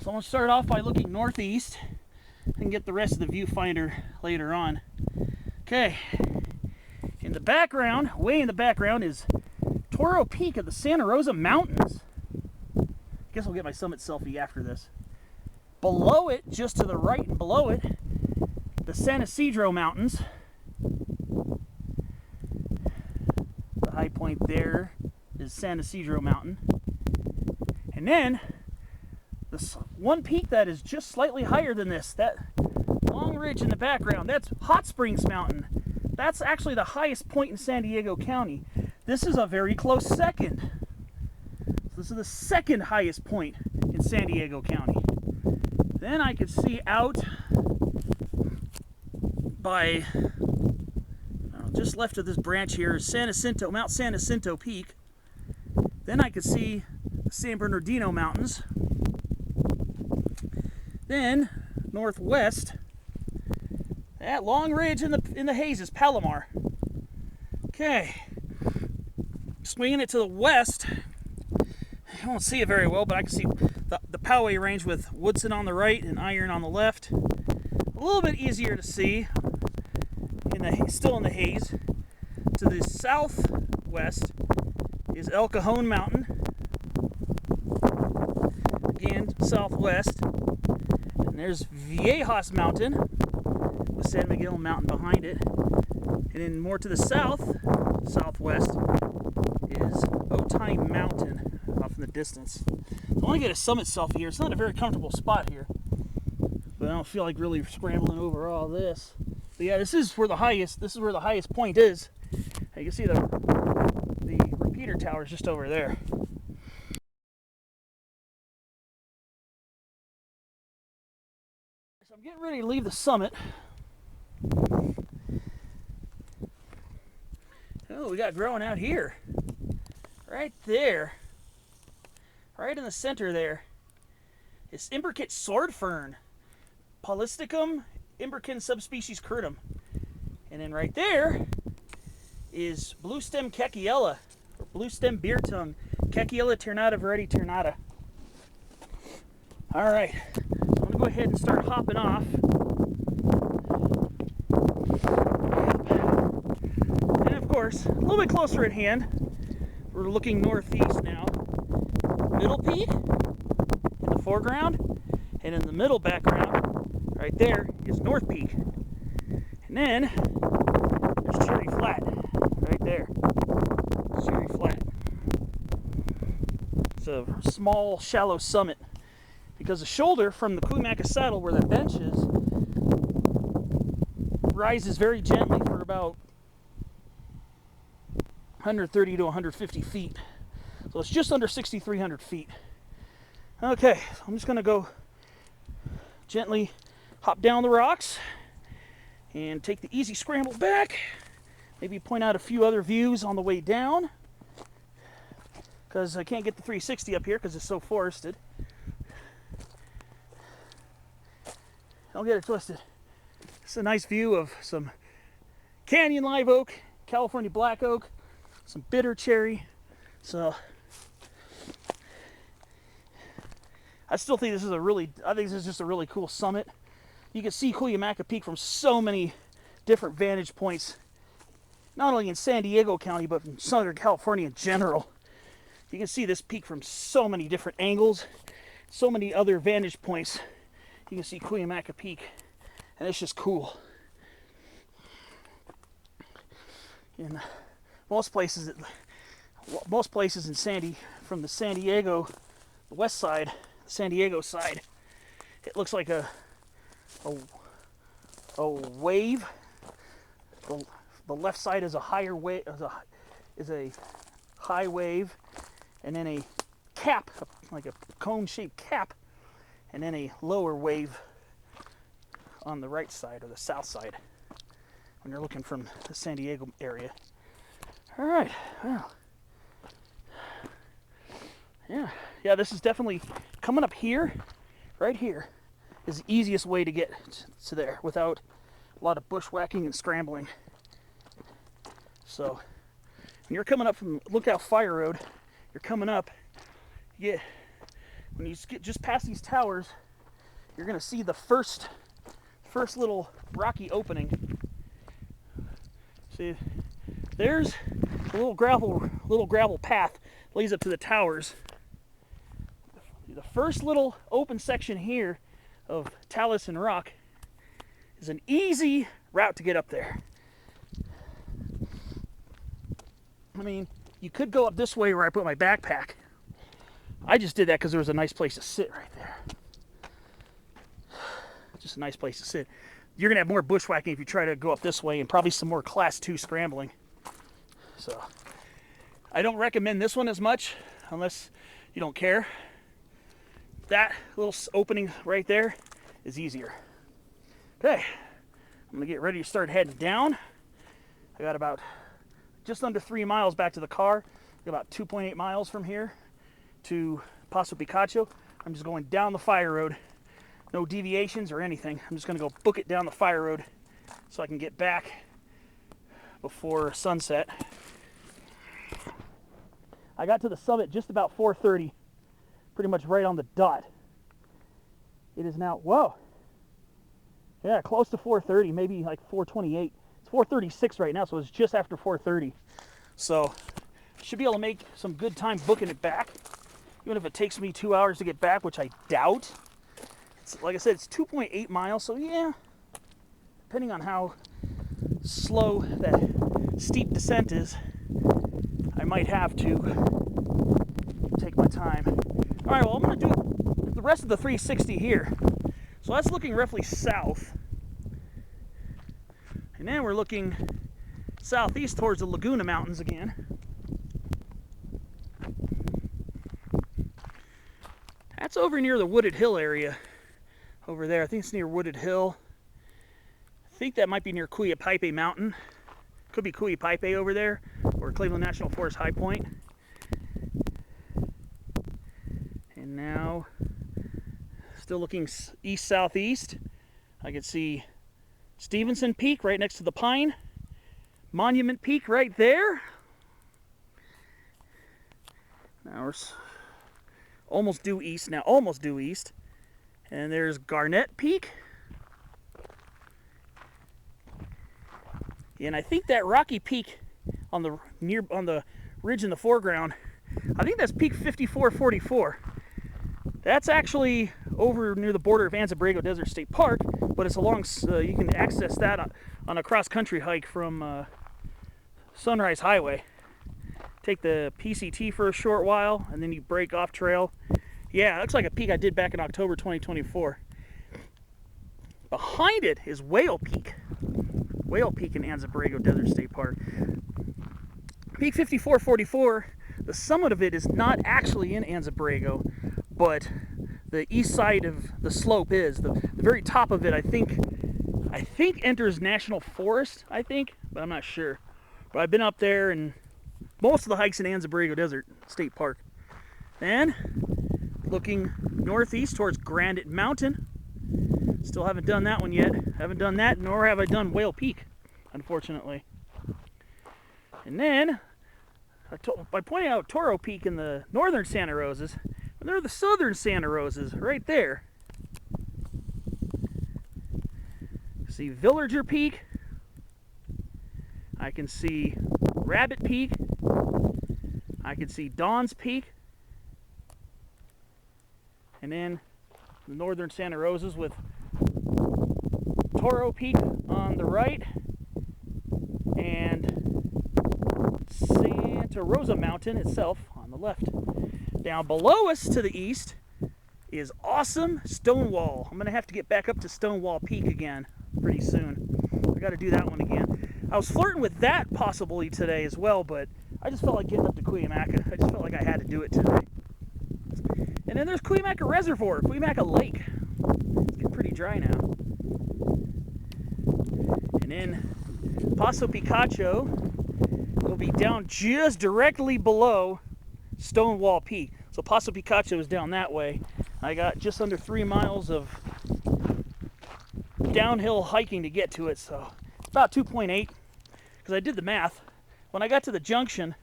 So I'm going to start off by looking northeast and get the rest of the viewfinder later on. Okay. In the background, way in the background, is Toro Peak of the Santa Rosa Mountains. I guess I'll get my summit selfie after this. Below it, just to the right and below it, the San Isidro Mountains. The high point there is San Isidro Mountain. And then this one peak that is just slightly higher than this, that long ridge in the background, that's Hot Springs Mountain. That's actually the highest point in San Diego County. This is a very close second. So this is the second highest point in San Diego County. Then I could see out by just left of this branch here is Mount San Jacinto Peak. Then I could see the San Bernardino Mountains. Then northwest, that long ridge in the haze is Palomar. Okay, swinging it to the west. I won't see it very well, but I can see the Powell range with Woodson on the right and Iron on the left. A little bit easier to see, still in the haze. To the southwest is El Cajon Mountain. Again, southwest. And there's Viejas Mountain with San Miguel Mountain behind it. And then more to the southwest, is Otay Mountain off in the distance. I want to get a summit selfie here. It's not a very comfortable spot here, but I don't feel like really scrambling over all this. But yeah, this is where the highest point is. You can see the repeater tower is just over there. So I'm getting ready to leave the summit. Oh, we got growing out here. Right there. Right in the center there. It's imbricate sword fern. Polystichum imbricans subspecies crutum. And then right there is blue stem Kekiella, or blue stem beer tongue, Kekiella ternata variety ternata. All right, I'm gonna go ahead and start hopping off. And of course, a little bit closer at hand, we're looking northeast now. Middle Peak in the foreground, and in the middle background, right there, is North Peak. And then there's Cherry Flat, right there. Cherry Flat. It's a small, shallow summit because the shoulder from the Cuyamaca saddle, where the bench is, rises very gently for about 130 to 150 feet. So it's just under 6,300 feet. Okay, so I'm just going to go gently hop down the rocks and take the easy scramble back. Maybe point out a few other views on the way down, because I can't get the 360 up here because it's so forested. Don't get it twisted. It's a nice view of some canyon live oak, California black oak, some bitter cherry. So I still think this is just a really cool summit. You can see Cuyamaca Peak from so many different vantage points, not only in San Diego County, but in Southern California in general. You can see this peak from so many different angles, so many other vantage points. You can see Cuyamaca Peak, and it's just cool. In most places in from the San Diego, the west side, the San Diego side, it looks like a wave. The left side is a higher wave, is a high wave, and then a cap, like a cone-shaped cap, and then a lower wave on the right side or the south side when you're looking from the San Diego area. All right, well, yeah, this is definitely coming up here, right here, is the easiest way to get to there without a lot of bushwhacking and scrambling. So when you're coming up from Lookout Fire Road, you're coming up, when you get just past these towers, you're gonna see the first little rocky opening. See, there's a little gravel path leads up to the towers. The first little open section here of talus and rock is an easy route to get up there. I mean, you could go up this way where I put my backpack. I just did that because there was a nice place to sit right there. Just a nice place to sit. You're gonna have more bushwhacking if you try to go up this way, and probably some more class 2 scrambling. So I don't recommend this one as much unless you don't care. That little opening right there is easier. Okay, I'm gonna get ready to start heading down. I got about just under 3 miles back to the car. About 2.8 miles from here to Paso Picacho. I'm just going down the fire road. No deviations or anything. I'm just gonna go book it down the fire road so I can get back before sunset. I got to the summit just about 4:30, pretty much right on the dot. It is now, whoa. Yeah, close to 4:30, maybe like 4:28. It's 4:36 right now, so it's just after 4:30. So should be able to make some good time booking it back, even if it takes me 2 hours to get back, which I doubt. It's, like I said, it's 2.8 miles, so yeah, depending on how slow that steep descent is, I might have to take my time. All right, well, I'm going to do the rest of the 360 here. So that's looking roughly south. And then we're looking southeast towards the Laguna Mountains again. That's over near the Wooded Hill area. Over there, I think it's near Wooded Hill. I think that might be near Cuyamaca Mountain. Could be Cuyamaca over there, or Cleveland National Forest High Point. And now, still looking east-southeast, I can see Stevenson Peak right next to the Pine. Monument Peak right there. Now we're almost due east now, almost due east. And there's Garnett Peak. And I think that rocky peak on the ridge in the foreground, I think that's peak 5444. That's actually over near the border of Azalea Desert State Park, but it's along, you can access that on a cross-country hike from Sunrise Highway. Take the PCT for a short while, and then you break off trail. Yeah, it looks like a peak I did back in October 2024. Behind it is Whale Peak. Whale Peak in Azalea Desert State Park. Peak 5444, the summit of it is not actually in Azalea, but the east side of the slope is. The very top of it, I think enters National Forest, I think, but I'm not sure. But I've been up there, and most of the hikes in Azalea Desert State Park. Then, looking northeast towards Granite Mountain. Still haven't done that one yet. Haven't done that, nor have I done Whale Peak, unfortunately. And then, by pointing out Toro Peak in the northern Santa Rosas, and they're the southern Santa Rosas, right there. See Villager Peak. I can see Rabbit Peak. I can see Dawn's Peak. And then the northern Santa Rosas with Toro Peak on the right and Santa Rosa Mountain itself on the left. Down below us to the east is awesome Stonewall. I'm going to have to get back up to Stonewall Peak again pretty soon. I got to do that one again. I was flirting with that possibly today as well, but I just felt like getting up to Cuyamaca. I just felt like I had to do it today. And then there's Cuyamaca Reservoir, Cuyamaca Lake. It's getting pretty dry now. And then Paso Picacho will be down just directly below Stonewall Peak. So Paso Picacho is down that way. I got just under 3 miles of downhill hiking to get to it, so it's about 2.8 because I did the math. When I got to the junction,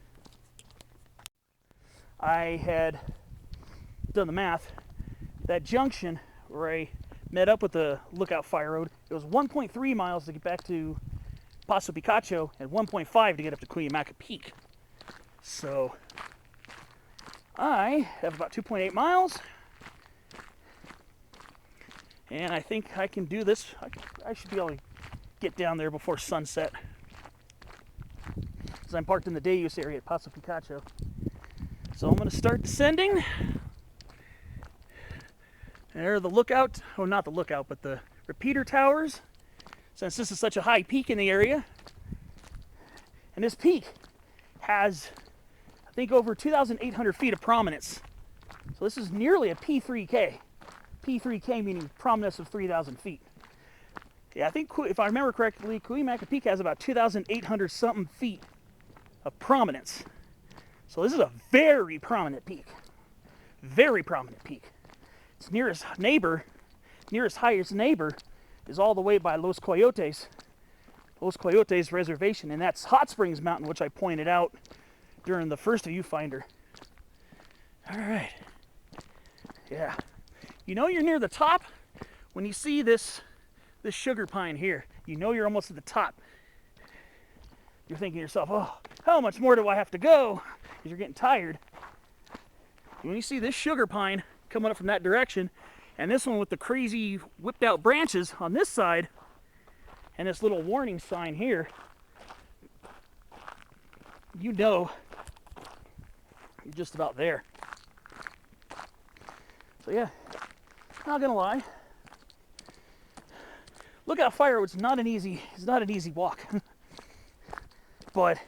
I had done the math. That junction where I met up with the Lookout Fire Road, it was 1.3 miles to get back to Paso Picacho and 1.5 to get up to Cuyamaca Peak. So I have about 2.8 miles, and I think I can do this. I should be able to get down there before sunset, because I'm parked in the day use area at Paso Picacho. So I'm going to start descending. There are the lookout, oh not the lookout, but the repeater towers, since this is such a high peak in the area. And this peak has, I think, over 2,800 feet of prominence. So this is nearly a P3K. P3K meaning prominence of 3,000 feet. Yeah, I think, if I remember correctly, Cuyamaca Peak has about 2,800 something feet of prominence. So this is a very prominent peak. Very prominent peak. Its nearest highest neighbor is all the way by Los Coyotes Reservation, and that's Hot Springs Mountain, which I pointed out during the first viewfinder. All right. Yeah. You know you're near the top when you see this sugar pine here. You know you're almost at the top. You're thinking to yourself, oh, how much more do I have to go? Because you're getting tired. When you see this sugar pine coming up from that direction, and this one with the crazy whipped out branches on this side, and this little warning sign here, you know you're just about there. So yeah, not gonna lie, Lookout Fire Road is not an easy walk. But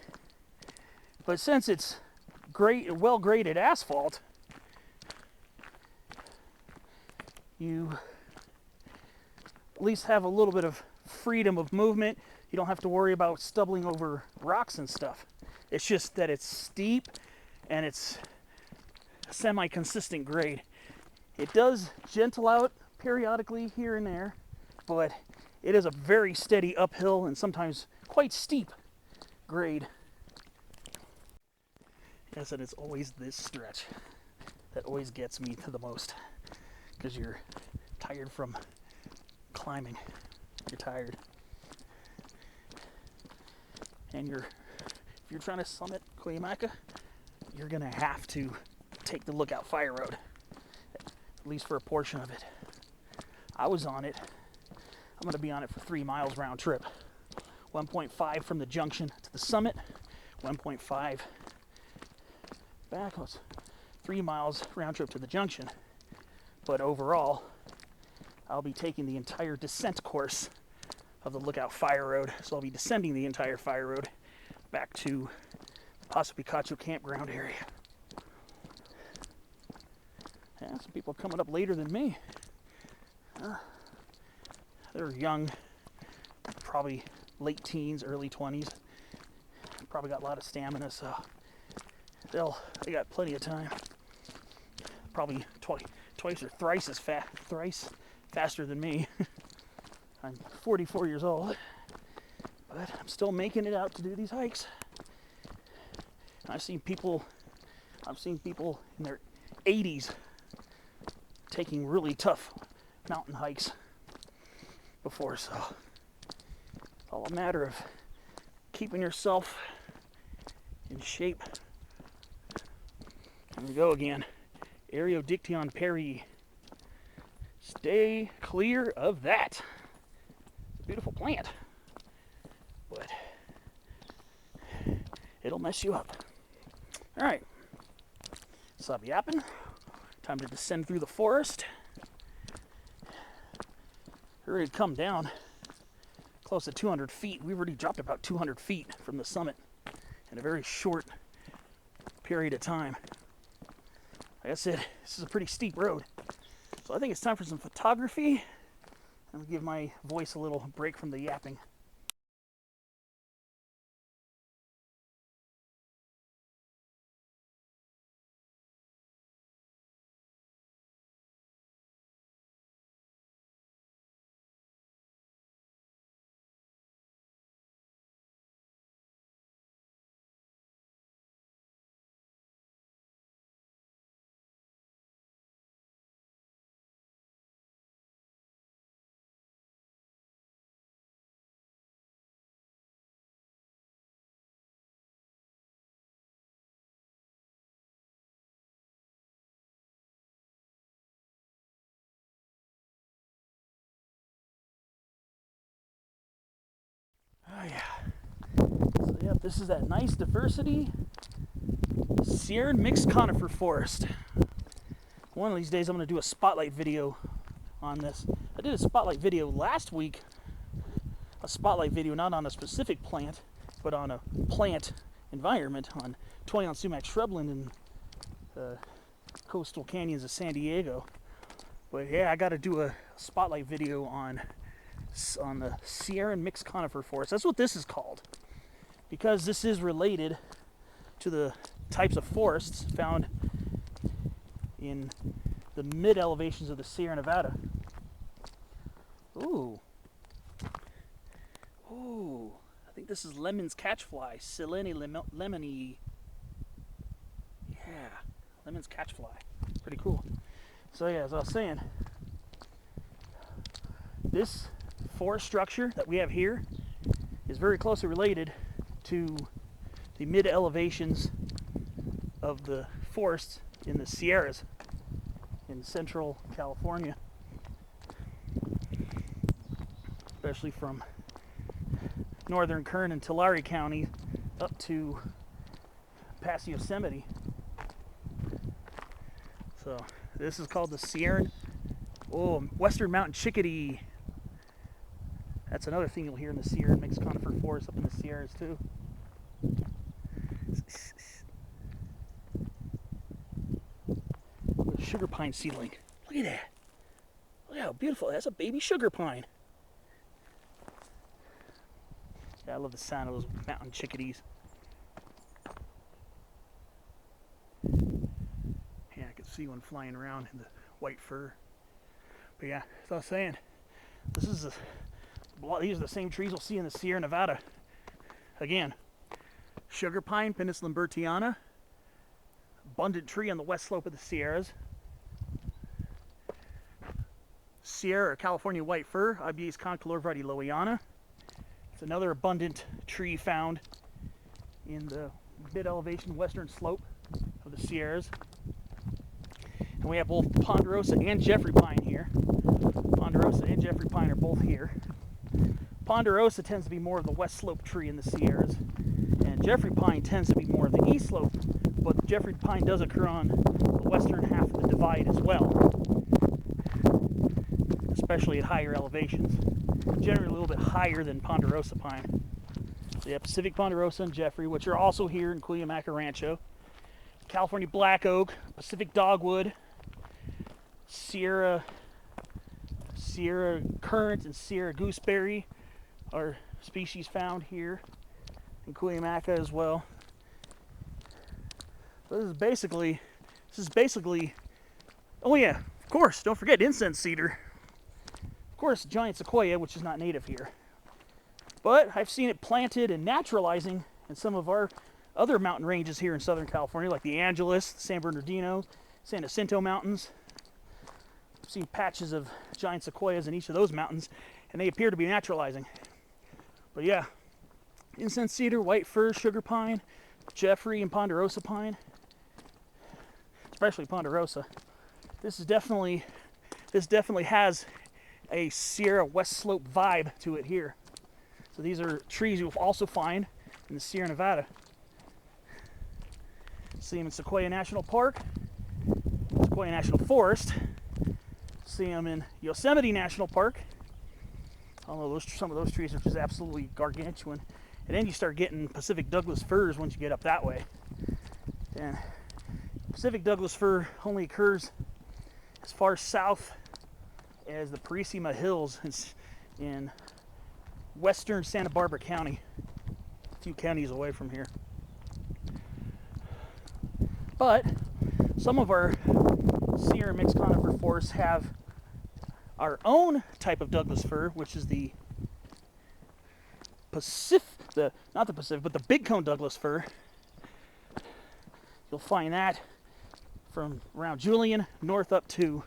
since it's great, well-graded asphalt, you at least have a little bit of freedom of movement. You don't have to worry about stumbling over rocks and stuff. It's just that it's steep and it's semi-consistent grade. It does gentle out periodically here and there, but it is a very steady uphill and sometimes quite steep grade. Yes, and it's always this stretch that always gets me to the most, because you're tired from climbing. You're tired. And if you're trying to summit Cuyamaca, you're gonna have to take the Lookout Fire Road, at least for a portion of it. I was on it. I'm gonna be on it for 3 miles round trip. 1.5 from the junction to the summit, 1.5 back. 3 miles round trip to the junction. But overall, I'll be taking the entire descent course of the Lookout Fire Road. So I'll be descending the entire fire road back to Paso Picacho campground area. Yeah, some people are coming up later than me. They're young, probably late teens, early 20s. Probably got a lot of stamina, so they got plenty of time. Probably twice or thrice faster than me. I'm 44 years old, but I'm still making it out to do these hikes. I've seen people in their 80s taking really tough mountain hikes before, so it's all a matter of keeping yourself in shape. Here we go again. Aerodictyon Perry. Stay clear of that. It's a beautiful plant, but it'll mess you up. All right, stop yapping. Time to descend through the forest. We're ready to come down close to 200 feet. We've already dropped about 200 feet from the summit in a very short period of time. Like I said, this is a pretty steep road. So I think it's time for some photography. I'm gonna give my voice a little break from the yapping. Oh yeah. So yeah, this is that nice diversity Sierra mixed conifer forest. One of these days I'm going to do a spotlight video on this. I did a spotlight video last week. A spotlight video not on a specific plant, but on a plant environment on 20-ounce sumac shrubland in the coastal canyons of San Diego. But yeah, I got to do a spotlight video on the Sierra mixed conifer forest. That's what this is called, because this is related to the types of forests found in the mid elevations of the Sierra Nevada. Ooh, I think this is Lemon's catchfly, Silene lemony. Yeah, Lemon's catchfly. Pretty cool. So yeah, as I was saying, this forest structure that we have here is very closely related to the mid elevations of the forests in the Sierras in central California, especially from northern Kern and Tulare County up to past Yosemite. So this is called the Sierra, Western Mountain Chickadee. That's another thing you'll hear in the Sierra mixed conifer forest up in the Sierras too. sugar pine seedling. Look at that. Look how beautiful. That's a baby sugar pine. Yeah, I love the sound of those mountain chickadees. Yeah, I can see one flying around in the white fur. But yeah, as I was saying, these are the same trees we'll see in the Sierra Nevada. Again, sugar pine, Pinus lambertiana, abundant tree on the west slope of the Sierras. Sierra or California white fir, Ibeis concolor variety Lowiana. It's another abundant tree found in the mid-elevation western slope of the Sierras. And we have both ponderosa and Jeffrey pine here. Ponderosa and Jeffrey pine are both here. Ponderosa tends to be more of the west slope tree in the Sierras, and Jeffrey pine tends to be more of the east slope, but Jeffrey pine does occur on the western half of the divide as well, especially at higher elevations. Generally a little bit higher than ponderosa pine. So yeah, Pacific ponderosa and Jeffrey, which are also here in Cuyamaca Rancho. California black oak, Pacific dogwood, Sierra currant and Sierra gooseberry are species found here in Cuyamaca as well. So this is basically, oh yeah, of course, don't forget incense cedar. Of course, giant sequoia, which is not native here. But I've seen it planted and naturalizing in some of our other mountain ranges here in Southern California, like the Angeles, the San Bernardino, San Jacinto Mountains. I've seen patches of giant sequoias in each of those mountains, and they appear to be naturalizing. But yeah, incense cedar, white fir, sugar pine, Jeffrey and ponderosa pine, especially ponderosa. This definitely has a Sierra West Slope vibe to it here. So these are trees you'll also find in the Sierra Nevada. See them in Sequoia National Park, Sequoia National Forest. See them in Yosemite National Park. Although some of those trees are just absolutely gargantuan. And then you start getting Pacific Douglas firs once you get up that way. And Pacific Douglas fir only occurs as far south as the Purísima Hills in western Santa Barbara County, a few counties away from here. But some of our Sierra mixed conifer forests have our own type of Douglas fir, which is the not the Pacific, but the big cone Douglas fir. You'll find that from around Julian north up to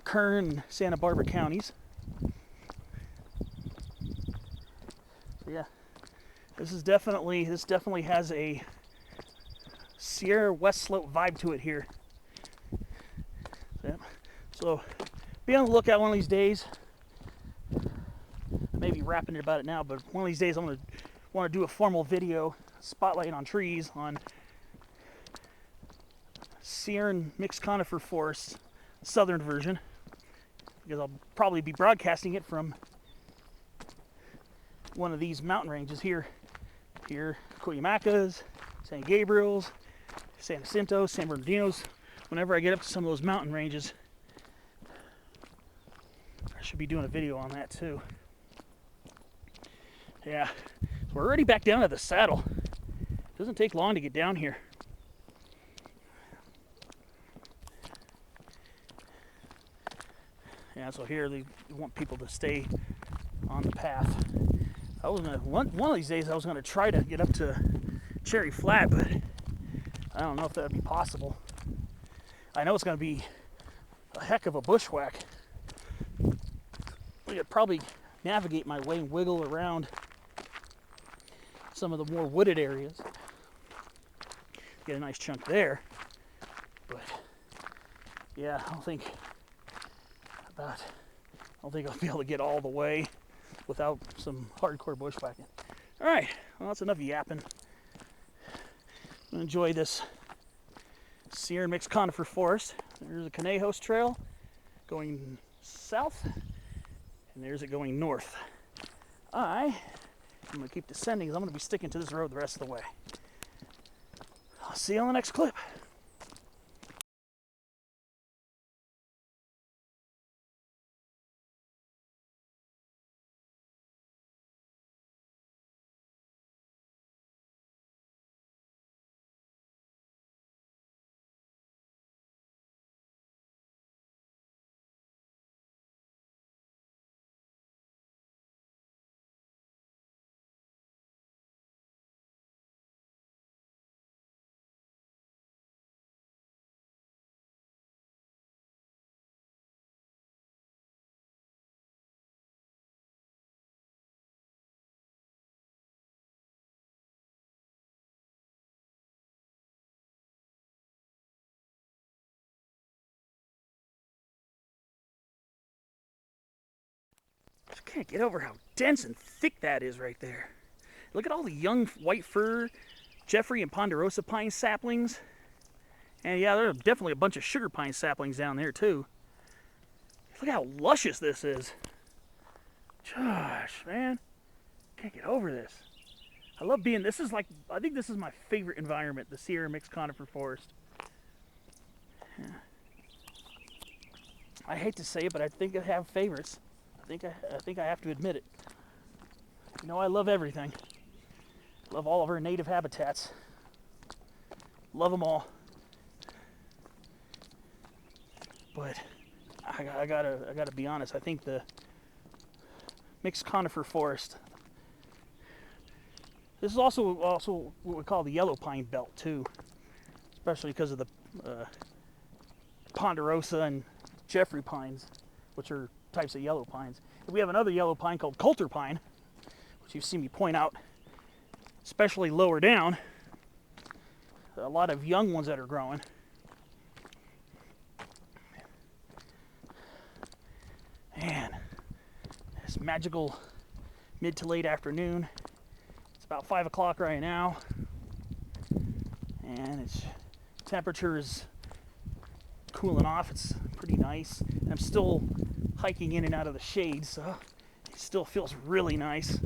Kern and Santa Barbara counties. So yeah, this definitely has a Sierra West Slope vibe to it here. So be on the lookout one of these days. I may be rapping about it now, but one of these days I'm going to want to do a formal video spotlighting on trees on Sierra mixed conifer forests, southern version, because I'll probably be broadcasting it from one of these mountain ranges here, Cuyamacas, San Gabriel's, San Jacinto, San Bernardino's. Whenever I get up to some of those mountain ranges, I should be doing a video on that too. Yeah, so we're already back down to the saddle. It doesn't take long to get down here. Yeah, so here they want people to stay on the path. One of these days I was gonna try to get up to Cherry Flat, but I don't know if that would be possible. I know it's gonna be a heck of a bushwhack. I could probably navigate my way and wiggle around some of the more wooded areas. Get a nice chunk there, but yeah, I don't think I'll be able to get all the way without some hardcore bushwhacking. All right, well, that's enough yapping. I'm gonna enjoy this Sierra mixed conifer forest. There's a Conejos trail going south, and there's it going north. I'm gonna keep descending because I'm gonna be sticking to this road the rest of the way. I'll see you on the next clip. Can't get over how dense and thick that is right there. Look at all the young white fir, Jeffrey and Ponderosa pine saplings. And yeah, there are definitely a bunch of sugar pine saplings down there too. Look how luscious this is. Gosh, man. Can't get over this. I love being, this is like, I think this is my favorite environment, the Sierra Mixed Conifer Forest. Yeah. I hate to say it, but I think I have favorites. I think I have to admit it. You know, I love everything. Love all of our native habitats. Love them all. But I gotta be honest. I think the mixed conifer forest. This is also what we call the yellow pine belt too, especially because of the Ponderosa and Jeffrey pines, which are types of yellow pines. And we have another yellow pine called coulter pine, which you've seen me point out, especially lower down. A lot of young ones that are growing. Man, it's magical mid to late afternoon. It's about 5 o'clock right now, and its temperature is cooling off. It's pretty nice. And I'm still hiking in and out of the shade, so it still feels really nice.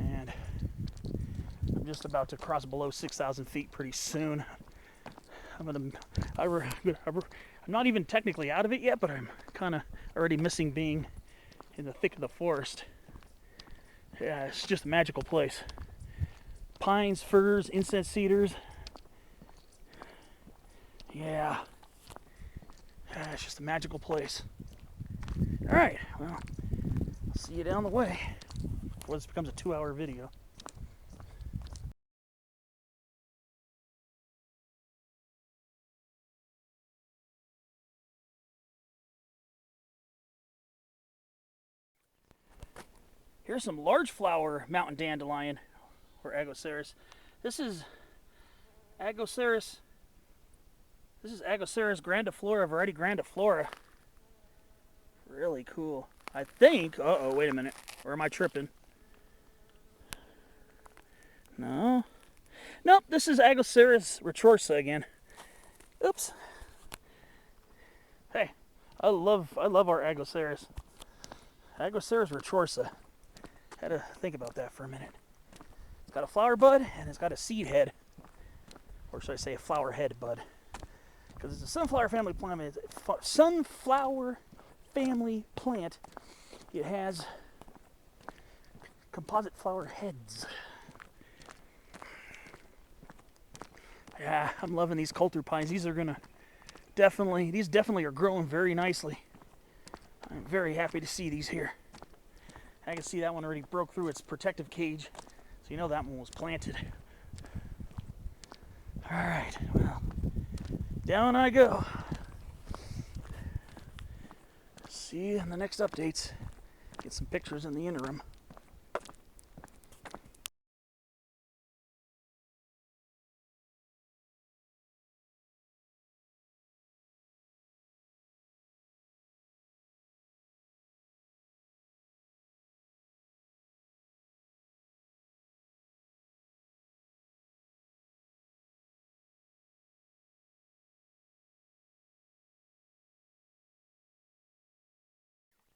And I'm just about to cross below 6,000 feet pretty soon. I'm not even technically out of it yet, but I'm kind of already missing being in the thick of the forest. Yeah, it's just a magical place. Pines, firs, incense cedars. Yeah. It's just a magical place. All right, well, I'll see you down the way before this becomes a 2-hour video. Here's some large flower mountain dandelion, or Agoceras. This is Agoceras. This is Agoceras grandiflora, variety grandiflora. Really cool. I think. Uh-oh, wait a minute. Or am I tripping? No. Nope, this is Agoceras retorsa again. Oops. Hey, I love our Agoceras. Agoceras retorsa. Had to think about that for a minute. It's got a flower bud and it's got a seed head, or should I say a flower head bud? Because it's a sunflower family plant. It's a sunflower family plant. It has composite flower heads. Yeah, I'm loving these coulter pines. These definitely are growing very nicely. I'm very happy to see these here. I can see that one already broke through its protective cage, so you know that one was planted. All right, well, down I go. See you in the next updates. Get some pictures in the interim.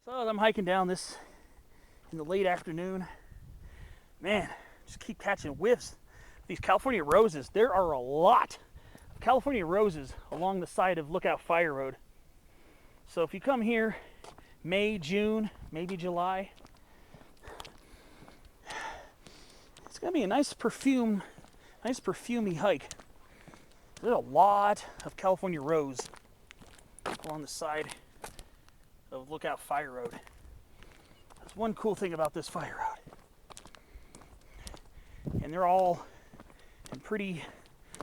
So as I'm hiking down this in the late afternoon, man, just keep catching whiffs. These California roses, there are a lot of California roses along the side of Lookout Fire Road. So if you come here May, June, maybe July, it's gonna be a nice perfumey hike. There's a lot of California rose along the side of Lookout Fire Road. That's one cool thing about this fire road. And they're all in pretty,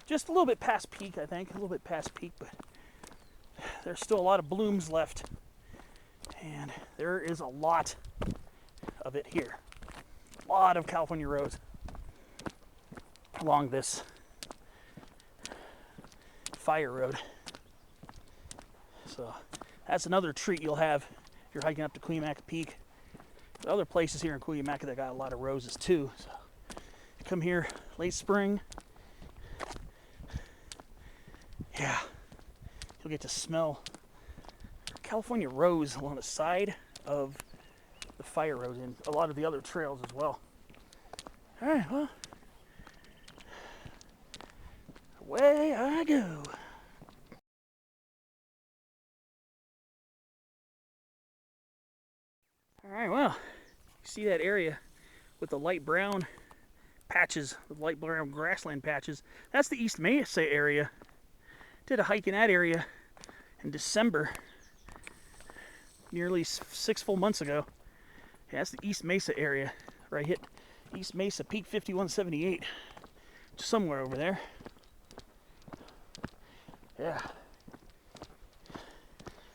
just a little bit past peak, I think. A little bit past peak, but there's still a lot of blooms left. And there is a lot of it here. A lot of California rose along this fire road. So that's another treat you'll have if you're hiking up to Cuyamaca Peak. There are other places here in Cuyamaca that got a lot of roses too. So you come here late spring, yeah, you'll get to smell California rose along the side of the fire road and a lot of the other trails as well. All right, well, away I go. All right, well, you see that area with the light brown patches, the light brown grassland patches? That's the East Mesa area. Did a hike in that area in December, nearly 6 full months ago. Yeah, that's the East Mesa area, where I hit East Mesa Peak 5178, somewhere over there. Yeah.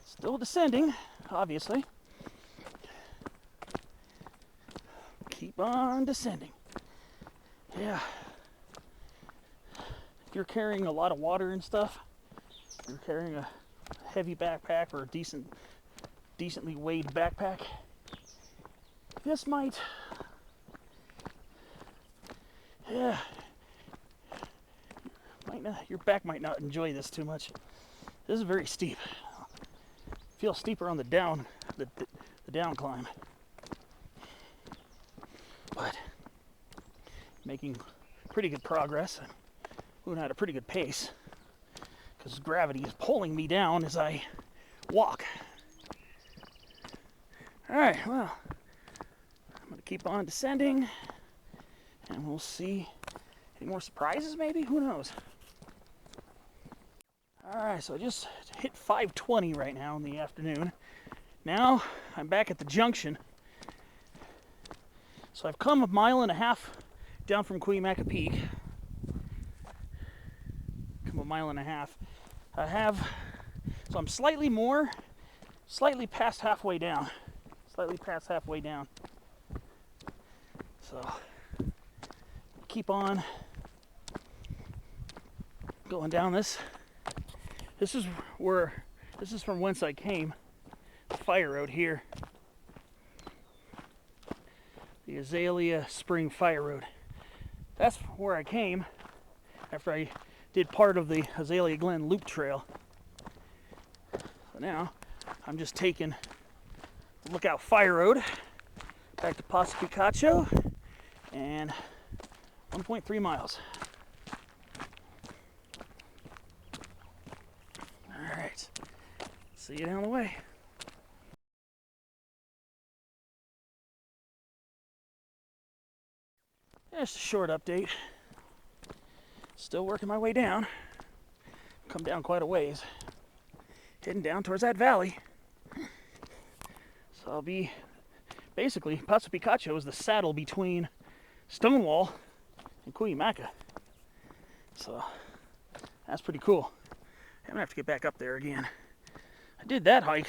Still descending, obviously. Keep on descending. Yeah. If you're carrying a lot of water and stuff, you're carrying a heavy backpack or a decently weighed backpack, this might, yeah, your back might not enjoy this too much. This is very steep. Feels steeper on the down climb, but making pretty good progress. Moving at a pretty good pace because gravity is pulling me down as I walk. All right, well, I'm gonna keep on descending, and we'll see any more surprises. Maybe, who knows? All right, so I just hit 5:20 right now in the afternoon. Now I'm back at the junction. So I've come 1.5 miles down from Cuyamaca Peak. Come 1.5 miles. So I'm slightly past halfway down. So keep on going down this. This is from whence I came. The fire road here. The Azalea Spring Fire Road. That's where I came after I did part of the Azalea Glen Loop Trail. So now I'm just taking Lookout Fire Road back to Paso Picacho and 1.3 miles. All right, see you down the way. Just a short update. Still working my way down. Come down quite a ways. Heading down towards that valley. So I'll be basically, Paso Picacho is the saddle between Stonewall and Cuyamaca. So that's pretty cool. I'm gonna have to get back up there again. I did that hike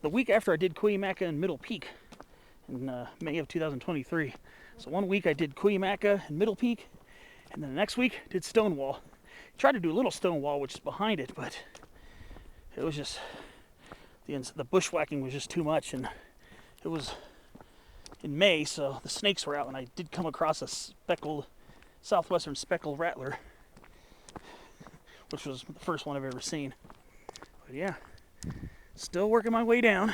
the week after I did Cuyamaca and Middle Peak in May of 2023. So 1 week I did Cuyamaca and Middle Peak, and then the next week did Stonewall. Tried to do Little Stonewall, which is behind it, but it was just the bushwhacking was just too much, and it was in May, so the snakes were out, and I did come across a southwestern speckled rattler, which was the first one I've ever seen. But yeah, still working my way down,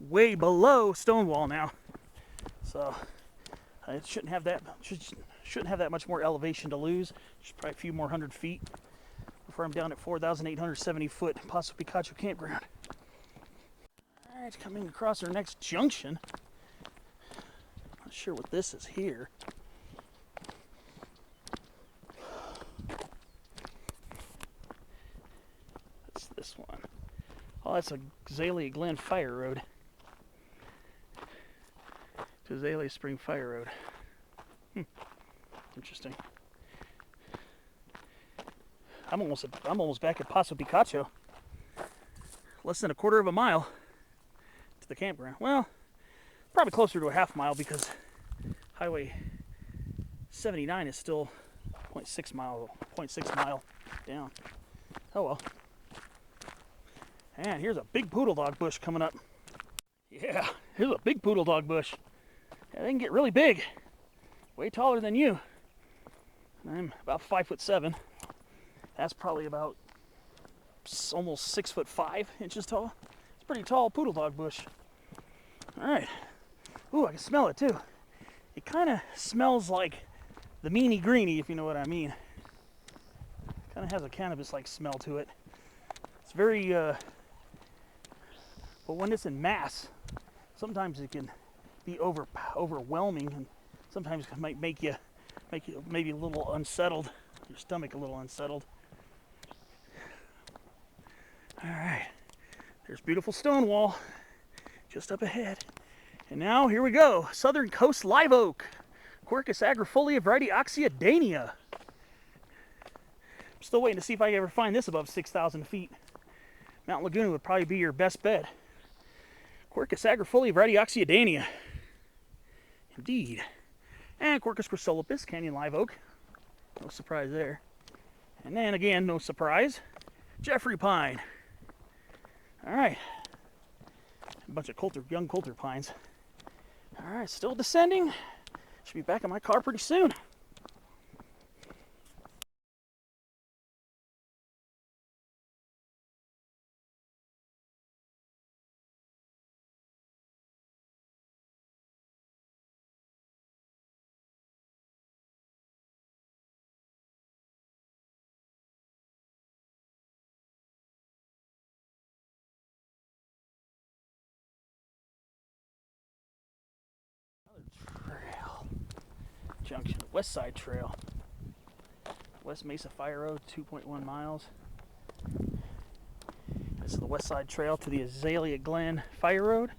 way below Stonewall now. So I shouldn't have that much more elevation to lose. Just probably a few more 100 feet before I'm down at 4,870 foot Paso Picacho Campground. All right, coming across our next junction. Not sure what this is here. What's this one? Oh, that's a Azalea Glen Fire Road. To Azalea Spring Fire Road. Interesting. I'm almost back at Paso Picacho. Less than 1/4 mile to the campground. Well, probably closer to a 1/2 mile because Highway 79 is still 0.6 mile down. Oh well. And here's a big poodle dog bush coming up. Yeah, here's a big poodle dog bush. Yeah, they can get really big. Way taller than you. I'm about 5'7". That's probably about almost 6'5" tall. It's a pretty tall poodle dog bush. All right. Ooh, I can smell it too. It kind of smells like the meanie greenie, if you know what I mean. Kind of has a cannabis-like smell to it. It's very, but when it's in mass, sometimes it can be overwhelming, and sometimes it might make you maybe a little unsettled, your stomach a little unsettled. All right, there's beautiful Stonewall just up ahead. And now here we go, Southern Coast Live Oak, Quercus agrifolia variety Oxyadania. I'm still waiting to see if I can ever find this above 6,000 feet. Mount Laguna would probably be your best bet. Quercus agrifolia variety Oxyadania. Indeed. And Quercus chrysolipus, Canyon Live Oak. No surprise there. And then again, no surprise, Jeffrey Pine. All right. A bunch of young Coulter pines. All right, still descending. Should be back in my car pretty soon. Trail. Junction, West Side Trail. West Mesa Fire Road, 2.1 miles. This is the West Side Trail to the Azalea Glen Fire Road,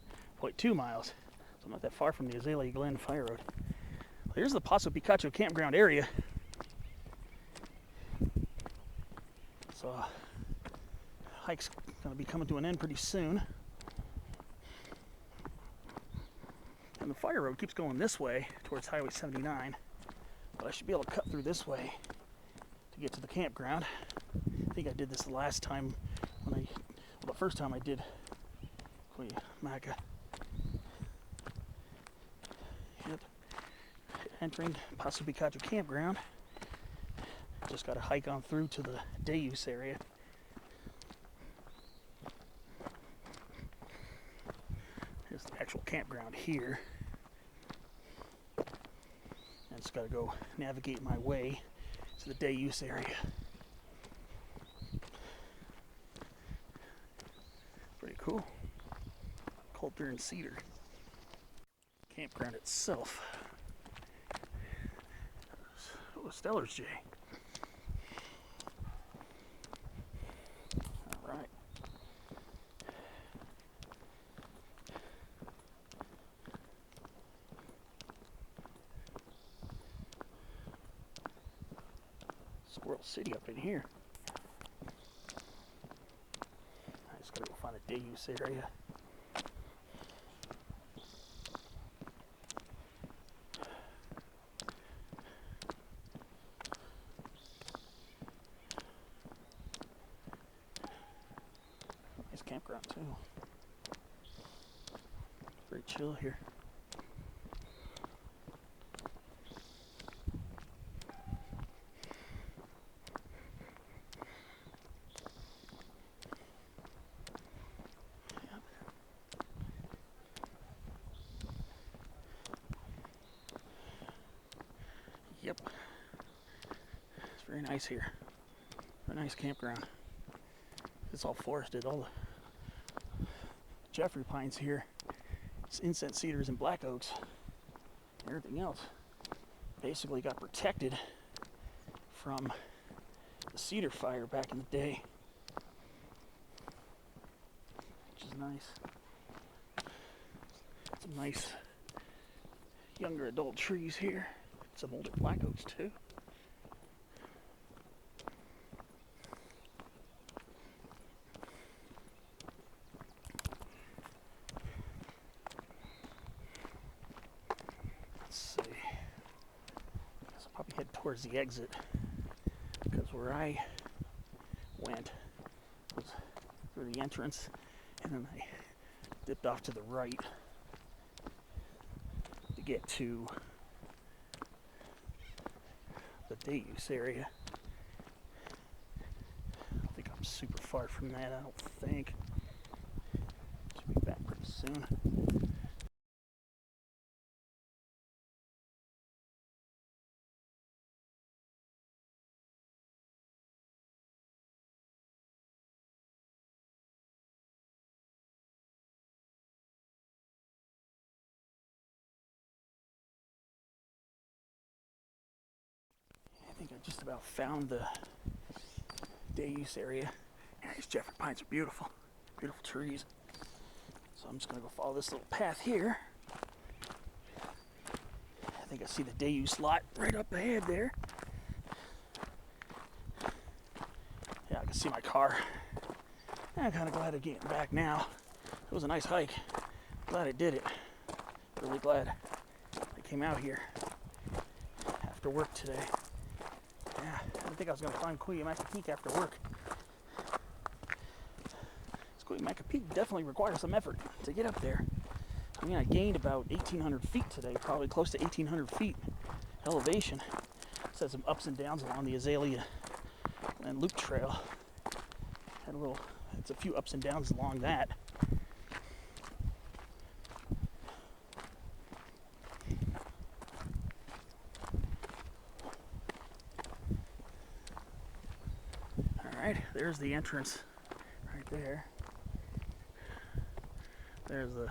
0.2 miles. So I'm not that far from the Azalea Glen Fire Road. Well, here's the Paso Picacho campground area. So hike's going to be coming to an end pretty soon. And the fire road keeps going this way towards Highway 79, but I should be able to cut through this way to get to the campground. I think I did this the last time when the first time I did Cuyamaca. Yep. Entering Paso Picacho campground. Just got to hike on through to the day use area. Here's the actual campground here. I just got to go navigate my way to the day use area. Pretty cool. Coulter and cedar. Campground itself. Oh, Stellar's Jay. All right. Squirrel City up in here. I just gotta go find a day use area. Nice campground too. Very chill here. Yep. It's very nice here. Very nice campground. It's all forested. All the Jeffrey pines here. It's incense cedars and black oaks. Everything else basically got protected from the cedar fire back in the day. Which is nice. Some nice younger adult trees here. Some older black oaks too. Let's see. I'll probably head towards the exit because where I went was through the entrance, and then I dipped off to the right to get to the day use area. I don't think I'm super far from that, I don't think. Should be back pretty soon. I think I just about found the day use area. And these Jeffrey pines are beautiful, beautiful trees. So I'm just gonna go follow this little path here. I think I see the day use lot right up ahead there. Yeah, I can see my car. I'm kind of glad I'm getting back now. It was a nice hike. Glad I did it. Really glad I came out here after work today. Yeah, I didn't think I was going to find Cuyamaca Peak after work. Cuyamaca Peak definitely requires some effort to get up there. I mean, I gained about 1,800 feet today, probably close to 1,800 feet elevation. It's had some ups and downs along the Azalea Glen Loop Trail. It's a few ups and downs along that. Alright, there's the entrance right there. There's a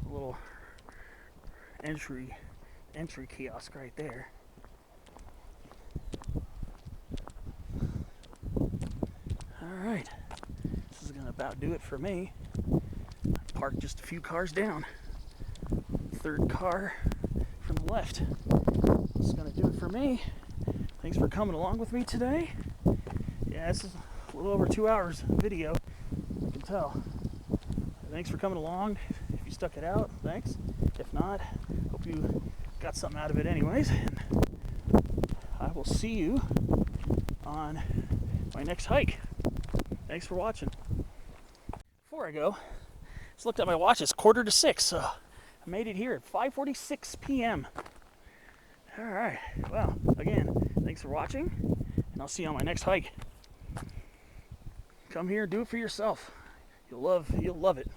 little entry kiosk right there. Alright, this is gonna about do it for me. I parked just a few cars down. Third car from the left. This is gonna do it for me. Thanks for coming along with me today. Yeah, this is a little over 2 hours video, you can tell. Thanks for coming along. If you stuck it out, thanks. If not, hope you got something out of it anyways. And I will see you on my next hike. Thanks for watching. Before I go, just looked at my watch. It's 5:45, so I made it here at 5:46 p.m. All right. Well, again, thanks for watching, and I'll see you on my next hike. Come here, do it for yourself. You'll love it.